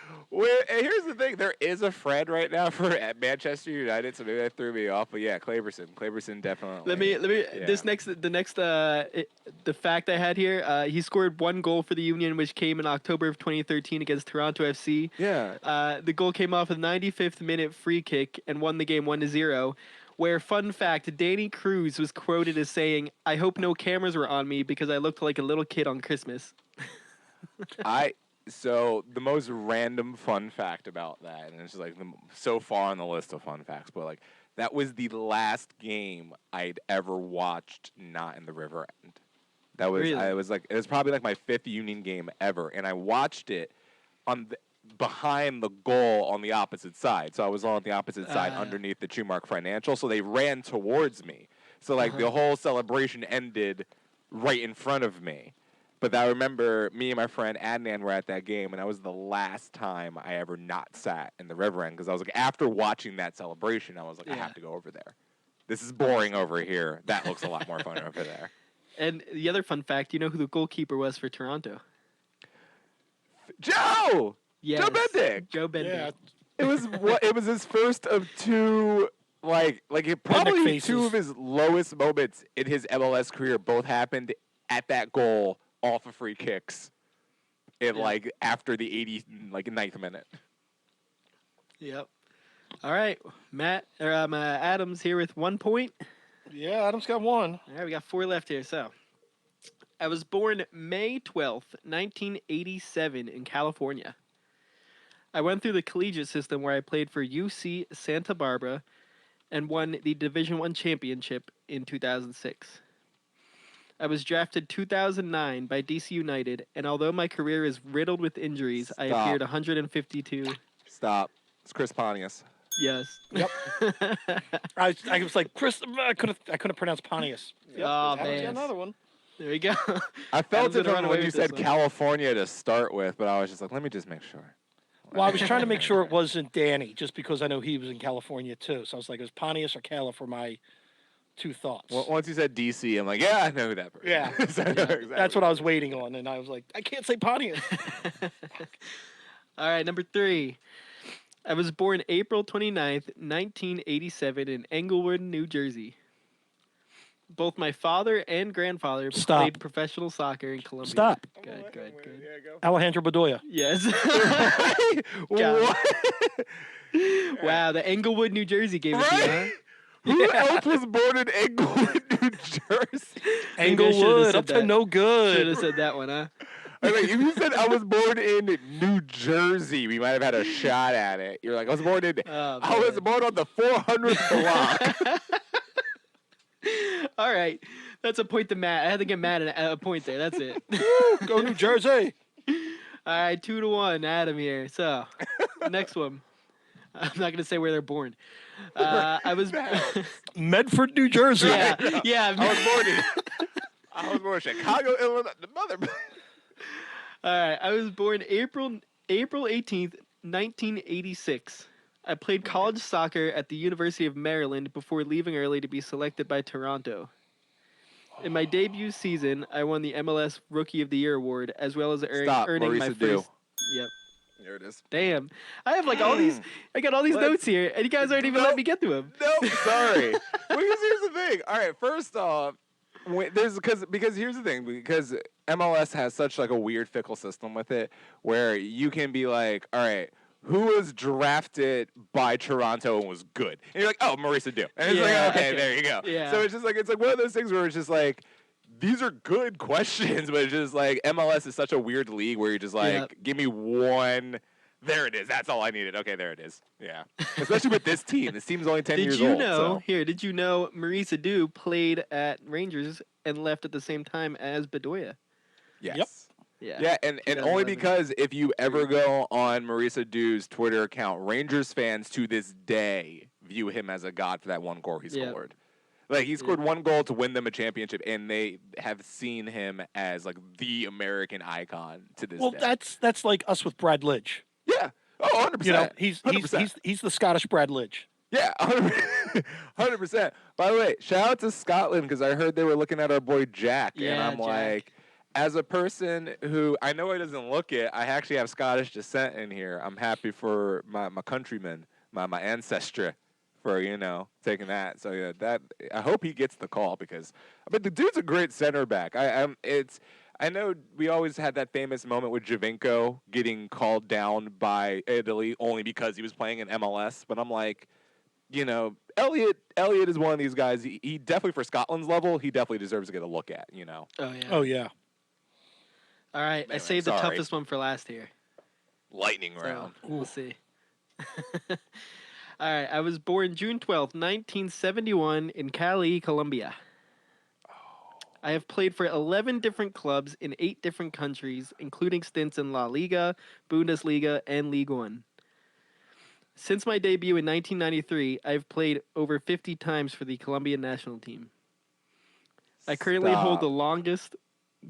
and here's the thing: there is a Fred right now for at Manchester United, so maybe that threw me off. But yeah, Claberson definitely. Let me. Yeah. The fact I had here. He scored one goal for the Union, which came in October of 2013 against Toronto FC. Yeah. The goal came off a 95th minute free kick and won the game 1-0. Where, fun fact, Danny Cruz was quoted as saying, "I hope no cameras were on me because I looked like a little kid on Christmas." So the most random fun fact about that, and it's just like so far on the list of fun facts, but like that was the last game I'd ever watched not in the River End. That was Really? it was probably like my 5th Union game ever, and I watched it on behind the goal on the opposite side. So I was on the opposite side underneath the Chumark Financial, so they ran towards me. So like the whole celebration ended right in front of me. But I remember me and my friend Adnan were at that game, and that was the last time I ever not sat in the River End because I was like, after watching that celebration, I was like, I have to go over there. This is boring over here. That looks a lot more fun over there. And the other fun fact, you know who the goalkeeper was for Toronto? Joe! Yes. Joe Bendick! Joe Bendick. Yeah. It was his first of two probably faces. two of his lowest moments in his MLS career both happened at that goal off of free kicks in after the 89th minute. Yep. All right, Adam's here with 1 point. Yeah, Adam's got one. All right, we got 4 left here. So, I was born May 12th, 1987 in California. I went through the collegiate system where I played for UC Santa Barbara and won the Division I championship in 2006. I was drafted 2009 by DC United, and although my career is riddled with injuries, I Stop. appeared 152. Stop. It's Chris Pontius. Yes. Yep. I was like, Chris, I couldn't pronounce Pontius. Yep, Oh, Adam's got man. another one. There you go. I felt Adam's it gonna run from away when you with this said one. California to start with, but I was just like, let me just make sure. Well, I was trying to make sure it wasn't Danny, just because I know he was in California too. So I was like, it was Pontius or Cala for my two thoughts. Once you said DC, I'm like, yeah, I know who that person. Yeah. is. I know exactly That's who what I that was person waiting is. on, and I was like, I can't say Pontius. All right, number 3. I was born April 29th, 1987 in Englewood, New Jersey. Both my father and grandfather Stop. played professional soccer in Colombia. Stop. Good. Yeah, go. Alejandro Bedoya. Yes. What? Wow, the Englewood, New Jersey gave it to you, huh? Right? Who else was born in Englewood, New Jersey? Maybe I should've Englewood, said up to that. no Should good. have said that one, huh? I mean, if you said I was born in New Jersey, we might have had a shot at it. You're like, I was born in. Oh, I was man. born on the 400th block. All right, that's a point to Matt. I had to get Matt a point there. That's it. Woo, go New Jersey. All right, 2-1, Adam here. So, next one. I'm not gonna say where they're born. I was. Medford, New Jersey. yeah, yeah. I was born in Chicago, Illinois. The mother. All right, I was born April 18th, 1986. I played college soccer at the University of Maryland before leaving early to be selected by Toronto. In my debut season, I won the MLS Rookie of the Year award, as well as Stop, earning my Maurice Adu. first. Yep. There it is. Damn. I have like all these. I got all these Let's- notes here, and you guys aren't even letting me get to them. Nope, sorry. Because here's the thing. All right, first off, because here's the thing, because MLS has such like a weird fickle system with it, where you can be like, all right, who was drafted by Toronto and was good? And you're like, oh, Maurice Adu. And it's Yeah, like, okay, okay. there you go. Yeah. So it's like one of those things where it's just like, these are good questions, but it's just like MLS is such a weird league where you're just like, Yep. give me one. There it is. That's all I needed. Okay, there it is. Yeah. Especially with this team. This team's only 10 Did years you old. know? So. Here, did you know Maurice Adu played at Rangers and left at the same time as Bedoya? Yes. Yep. Yeah. Yeah, and only 2011. because if you ever go on Maurice Adu's Twitter account, Rangers fans to this day view him as a god for that one goal he Yeah. scored. Like, he scored one goal to win them a championship, and they have seen him as, like, the American icon to this Well, day. that's like us with Brad Lidge. Yeah. Oh, 100%. You know, he's 100%. the Scottish Brad Lidge. Yeah, 100%. By the way, shout out to Scotland because I heard they were looking at our boy Jack, and Yeah, I'm Jack. like, as a person who I know he doesn't look it, I actually have Scottish descent in here. I'm happy for my countrymen, my ancestry, for taking that. So yeah, that I hope he gets the call because the dude's a great center back. I know we always had that famous moment with Javinko getting called down by Italy only because he was playing in MLS, but I'm like, Elliot is one of these guys. He definitely, for Scotland's level, he definitely deserves to get a look at, Oh yeah. Oh yeah. All right. I Anyway, saved the sorry. toughest one for last here. Lightning So, round. we'll see. All right. I was born June 12th, 1971 in Cali, Colombia. I have played for 11 different clubs in 8 different countries, including stints in La Liga, Bundesliga, and Ligue 1. Since my debut in 1993, I've played over 50 times for the Colombian national team. I currently hold the Stop. longest.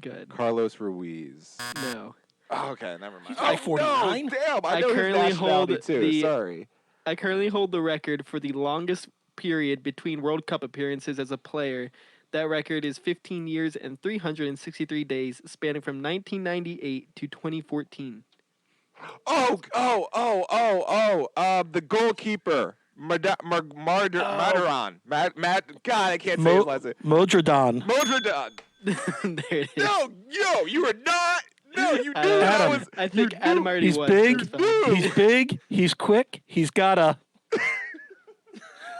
Good. Carlos Ruiz. No. Oh, okay, never mind. He's like 49? No, damn, I I know his currently hold nationality too. the- Sorry. I currently hold the record for the longest period between World Cup appearances as a player. That record is 15 years and 363 days, spanning from 1998 to 2014. The goalkeeper, Mardaron. God, I can't say his last name. Modradon. Modradon. There it is. No, you are not. No, you knew Adam, that Adam. was. I think you Adam knew- already He's won. big. It's fine. He's big. He's quick. He's got a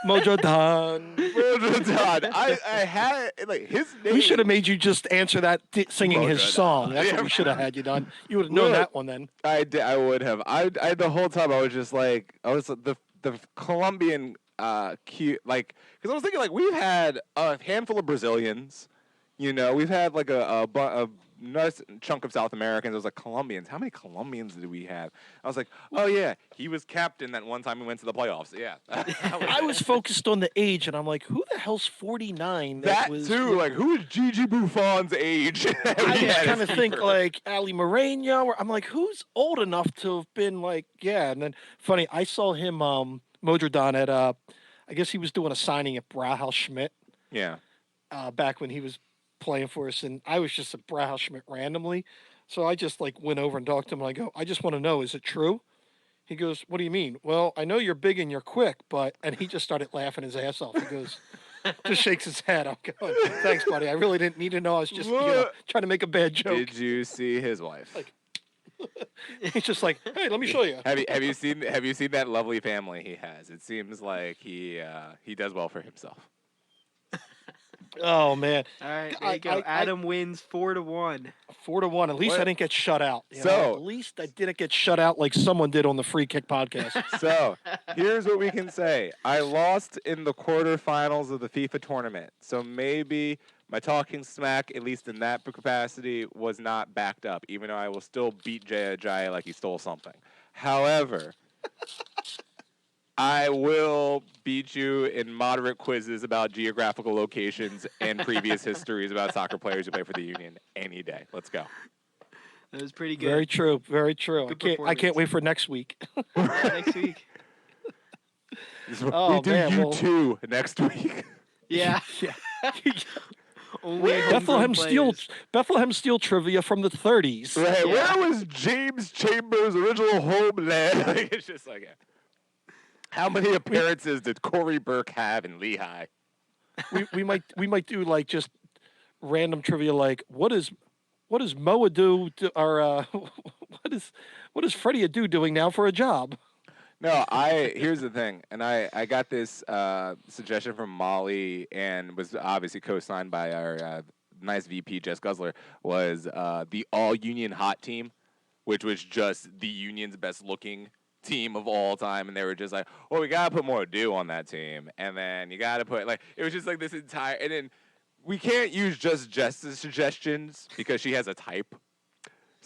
Modradon. Modradon. I had like his name. We should have made you just answer that singing his Modradon. song. That's Yeah. what we should have had you done. You would have known Look. that one then. I did. I would have. I the whole time I was just like the Colombian cute because I was thinking like we've had a handful of Brazilians, we've had like a nice chunk of South Americans. I was like Colombians. How many Colombians did we have? I was like, oh yeah, he was captain that one time we went to the playoffs. Yeah, I was focused on the age, and I'm like, who the hell's 49? that was too. Like who is Gigi Buffon's age? I was kind of think like Ali Moreno, or I'm like, who's old enough to have been like, yeah. And then funny, I saw him, Modradon at I guess he was doing a signing at Brauhaus Schmidt, Yeah. back when he was playing for us, and I was just a Brow Schmidt randomly. So I just like went over and talked to him. And I go, I just want to know, is it true? He goes, what do you mean? Well, I know you're big and you're quick, but and he just started laughing his ass off. He goes, just shakes his head. I'm going, thanks, buddy. I really didn't need to know. I was just What? trying to make a bad joke. Did you see his wife? Like, he's just like, hey, let me show you. Have you seen that lovely family he has? It seems like he does well for himself. Oh man, All right, there you go. Adam wins 4-1. 4-1. At least What? I didn't get shut out. So- at least I didn't get shut out like someone did on the Free Kick podcast. So here's what we can say: I lost in the quarterfinals of the FIFA tournament, so maybe my talking smack, at least in that capacity, was not backed up. Even though I will still beat Jay Ajayi like he stole something. However, I will beat you in moderate quizzes about geographical locations and previous histories about soccer players who play for the Union any day. Let's go. That was pretty good. Very true. Very true. Good I can't performance. wait for next week. Next week. Oh, we do man, you well- two next week. Yeah. Yeah. Only homegrown players. Bethlehem Steel trivia from the 30s. Right? Yeah. Where was James Chambers' original homeland? Like, it's just like, how many appearances did Corey Burke have in Lehigh? We might do like just random trivia like what does Moa do to, or what is Freddie Adu doing now for a job? No, here's the thing, and I got this suggestion from Molly, and was obviously co-signed by our nice VP Jess Guzzler, was the All Union Hot Team, which was just the Union's best looking team of all time, and they were just like, oh, we gotta put more ado on that team, and then you gotta put like, it was just like this entire, and then we can't use just Jess's suggestions because she has a type.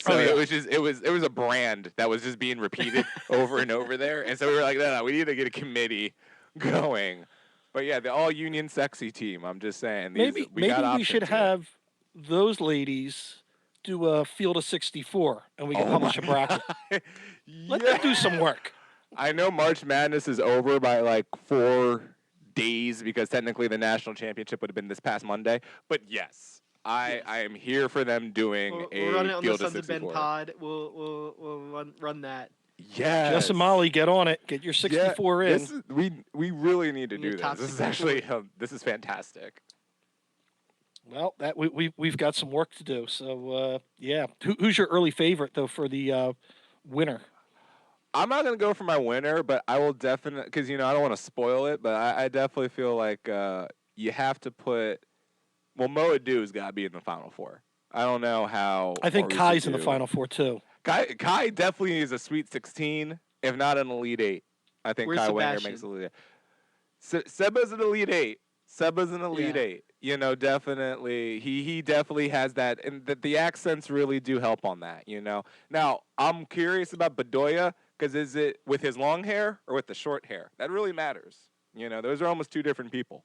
So Oh, yeah. it was a brand that was just being repeated over and over there, and so we were like, no, we need to get a committee going. But yeah, the all Union sexy team. I'm just saying, Maybe we should options here. have those ladies do a field of 64, and we can Oh publish a my bracket. God. Let them do Yeah. some work. I know March Madness is over by like 4 days because technically the national championship would have been this past Monday. But yes, I am here for them doing We'll run it a on the field of Sons of Ben 64. pod. We'll run that. Yes. Jess and Molly, get on it. Get your 64 in. This is, we really need to We need do this. top This is 64. actually this is fantastic. Well, that we've got some work to do. So yeah, who's your early favorite though for the winner? I'm not gonna go for my winner, but I will definitely because I don't want to spoil it, but I definitely feel like you have to put. Well, Moa Du's got to be in the Final Four. I don't know how. I think Maurice Kai's in the Adu- Final Four too. Kai definitely is a Sweet 16, if not an Elite 8. I think Where's Kai Wenger Sebastian? makes Elite 8. Seba's an Elite 8. Seba's an Elite Yeah. 8. Definitely. He definitely has that. And the accents really do help on that, Now, I'm curious about Bedoya, because is it with his long hair or with the short hair? That really matters. Those are almost two different people.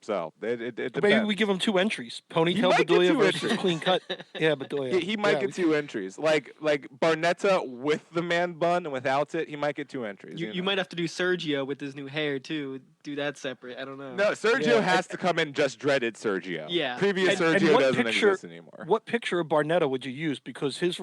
So, it depends. Maybe we give him 2 entries: Ponytail might get Bedoya 2 versus entries. clean cut. Yeah, Bedoya. He might get 2 entries. Like Barnetta with the man bun and without it, he might get 2 entries. You might have to do Sergio with his new hair too. Do that separate. I don't know. No, Sergio Yeah, has to come in just dreaded Sergio. Yeah. Previous And Sergio what doesn't picture- exist anymore. What picture of Barnetta would you use? Because his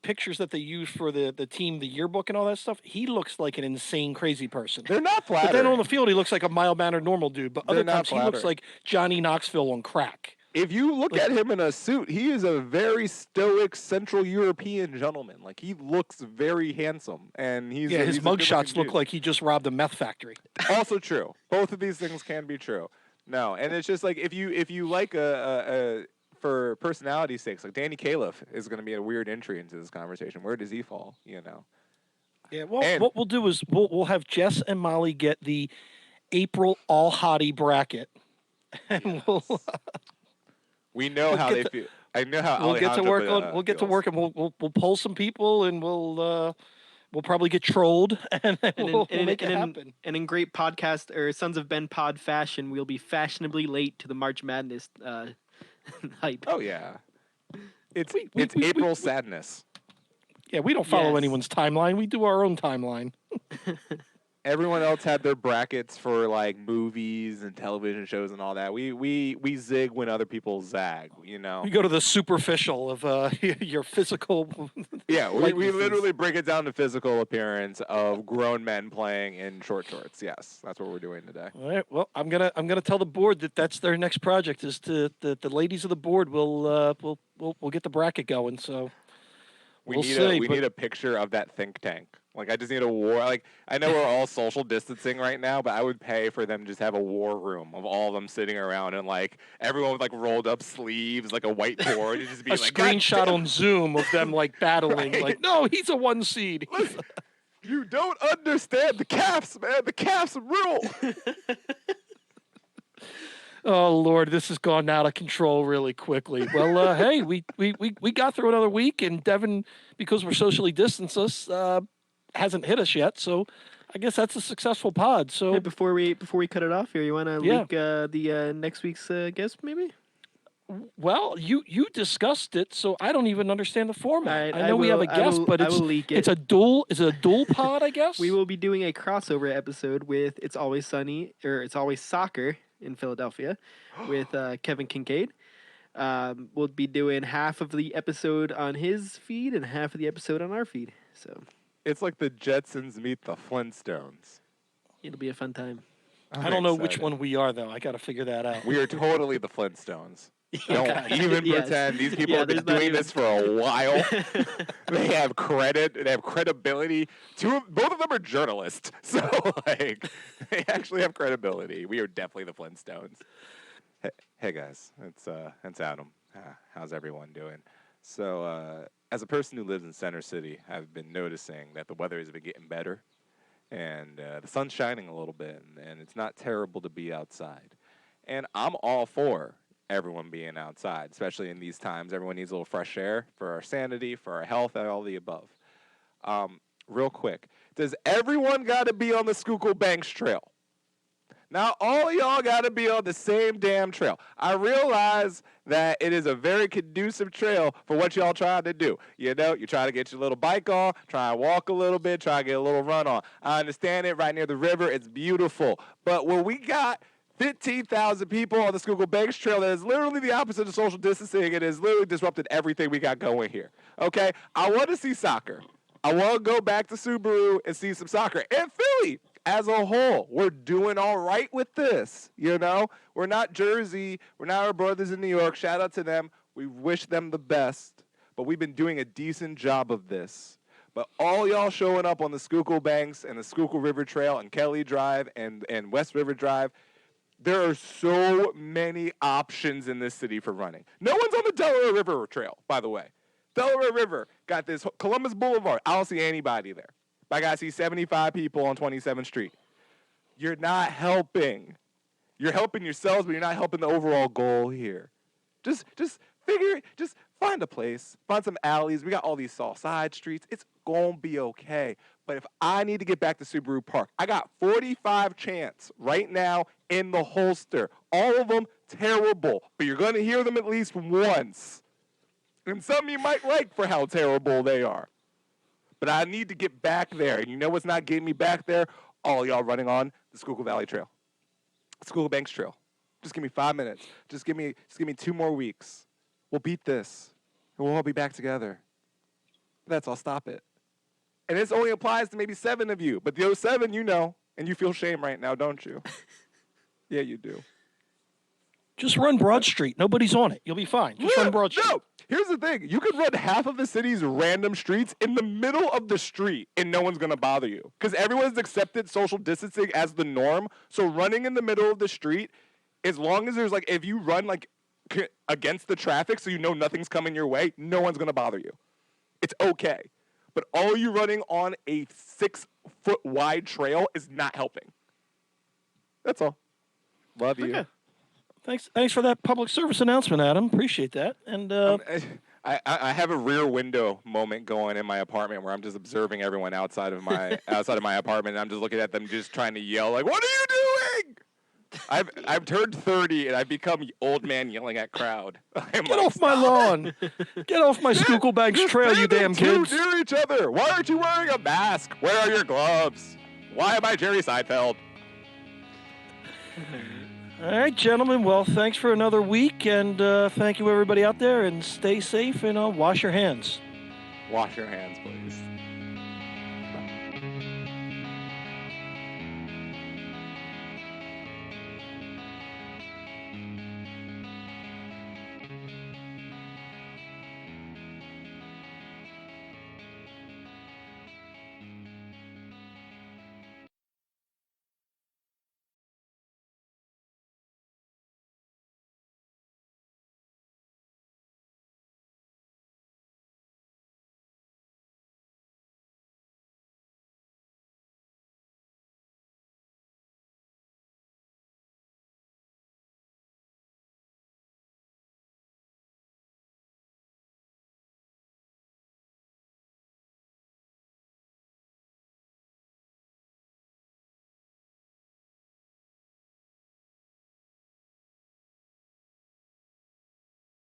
pictures that they use for the team, the yearbook and all that stuff, he looks like an insane, crazy person. They're not flattering. But then on the field, he looks like a mild-mannered, normal dude. But They're other not times, he looks flattering. like Johnny Knoxville on crack. If you look at him in a suit, he is a very stoic Central European gentleman. Like, he looks very handsome, and His he's a mugshots good-looking look dude. like he just robbed a meth factory. Also true. Both of these things can be true. No, and it's just like if you like a for personality's sakes, like Danny Califf is going to be a weird entry into this conversation. Where does he fall? Yeah. Well, And- what we'll do is we'll have Jess and Molly get the April all hottie bracket, and We know We'll how get they to- feel. I know how we'll get to Alejandro, work on we'll get to feels. work and we'll poll some people and we'll probably get trolled and then we'll make it happen. And in great podcast or Sons of Ben pod fashion, we'll be fashionably late to the March Madness hype. Oh yeah, it's We- April sadness. Yeah, we don't follow Yes. anyone's timeline. We do our own timeline. Everyone else had their brackets for like movies and television shows and all that. We zig when other people zag, you know. We go to the superficial of your physical. Yeah, we likenesses. literally break it down to physical appearance of grown men playing in short shorts. Yes, that's what we're doing today. All right. Well, I'm gonna tell the board that that's their next project. Is to the ladies of the board will get the bracket going. So We we'll need see. we but need a picture of that think tank. Like I just need a war. Like I know we're all social distancing right now, but I would pay for them to just have a war room of all of them sitting around and like everyone with like rolled up sleeves, like a whiteboard, and just be a like screenshot "God on Zoom of them like battling. Right. Like, no, he's a 1 seed. damn, look, you don't understand the calves, man. The calves rule." Oh Lord, this has gone out of control really quickly. Well, hey, we got through another week, and Devin, because we're socially distanced, hasn't hit us yet. So I guess that's a successful pod. So Hey, before we cut it off here, you want to Yeah. leak the next week's guest, maybe? well, you discussed it, so I don't even understand the format. Alright, I know we have a guest, but I it's will leak it. it's a dual. Is it a dual pod? I guess We will be doing a crossover episode with It's Always Sunny or It's Always Soccer in Philadelphia with Kevin Kincaid. We'll be doing half of the episode on his feed and half of the episode on our feed. So It's like the Jetsons meet the Flintstones. it'll be a fun time. I don't know which one we are though. I got to figure that out. We are totally the Flintstones. Don't even Yes. pretend. These people Yeah, have been there's not doing even- this for a while. They have credit. They have credibility. Both of them are journalists, so like they actually have credibility. We are definitely the Flintstones. Hey guys, it's Adam. How's everyone doing? So, as a person who lives in Center City, I've been noticing that the weather has been getting better, and the sun's shining a little bit, and it's not terrible to be outside. And I'm all for everyone being outside, especially in these times. Everyone needs a little fresh air for our sanity, for our health, and all the above. Real quick, does everyone got to be on the Schuylkill Banks Trail? Now, all y'all got to be on the same damn trail. I realize that it is a very conducive trail for what y'all trying to do. You know, you try to get your little bike on, try and walk a little bit, try to get a little run on. I understand it, right near the river, it's beautiful. But when we got 15,000 people on the Schuylkill Banks Trail, that is literally the opposite of social distancing. It has literally disrupted everything we got going here. Okay? I want to see soccer. I want to go back to Subaru and see some soccer. And Philly, as a whole, we're doing all right with this. You know? We're not Jersey. We're not our brothers in New York. Shout out to them. We wish them the best. But we've been doing a decent job of this. But all y'all showing up on the Schuylkill Banks and the Schuylkill River Trail and Kelly Drive and West River Drive, there are so many options in this city for running. No one's on the Delaware River Trail, by the way. Delaware River got this Columbus Boulevard. I don't see anybody there. But I got to see 75 people on 27th Street. You're not helping. You're helping yourselves, but you're not helping the overall goal here. Just figure it. Just find a place. Find some alleys. We got all these soft side streets. It's going to be okay. But if I need to get back to Subaru Park, I got 45 chants right now in the holster. All of them terrible, but you're going to hear them at least once. And some you might like for how terrible they are. But I need to get back there. And you know what's not getting me back there? All y'all running on the Schuylkill Valley Trail. Schuylkill Banks Trail. Just give me 5 minutes. Just give me 2 more weeks. We'll beat this. And we'll all be back together. That's all. Stop it. And this only applies to maybe 7 of you. But those 7, you know. And you feel shame right now, don't you? Yeah, you do. Just run Broad Street. Nobody's on it. You'll be fine. Just run Broad Street. No, here's the thing. You could run half of the city's random streets in the middle of the street, and no one's going to bother you. Because everyone's accepted social distancing as the norm. So running in the middle of the street, as long as there's, like, if you run, like, against the traffic so you know nothing's coming your way, no one's going to bother you. It's okay. But all you running on a 6-foot wide trail is not helping. That's all. Love you. Okay. Thanks for that public service announcement, Adam. Appreciate that. And I have a rear window moment going in my apartment where I'm just observing everyone outside of my apartment, and I'm just looking at them just trying to yell like, "What are you doing?" I've turned 30 and I've become old man yelling at crowd. get off my lawn. Get off my Schuylkill Banks Trail, you damn kids. Too near each other. Why aren't you wearing a mask? Where are your gloves? Why am I Jerry Seinfeld? All right, gentlemen. Well, thanks for another week, and thank you everybody out there, and stay safe and wash your hands. Wash your hands, please.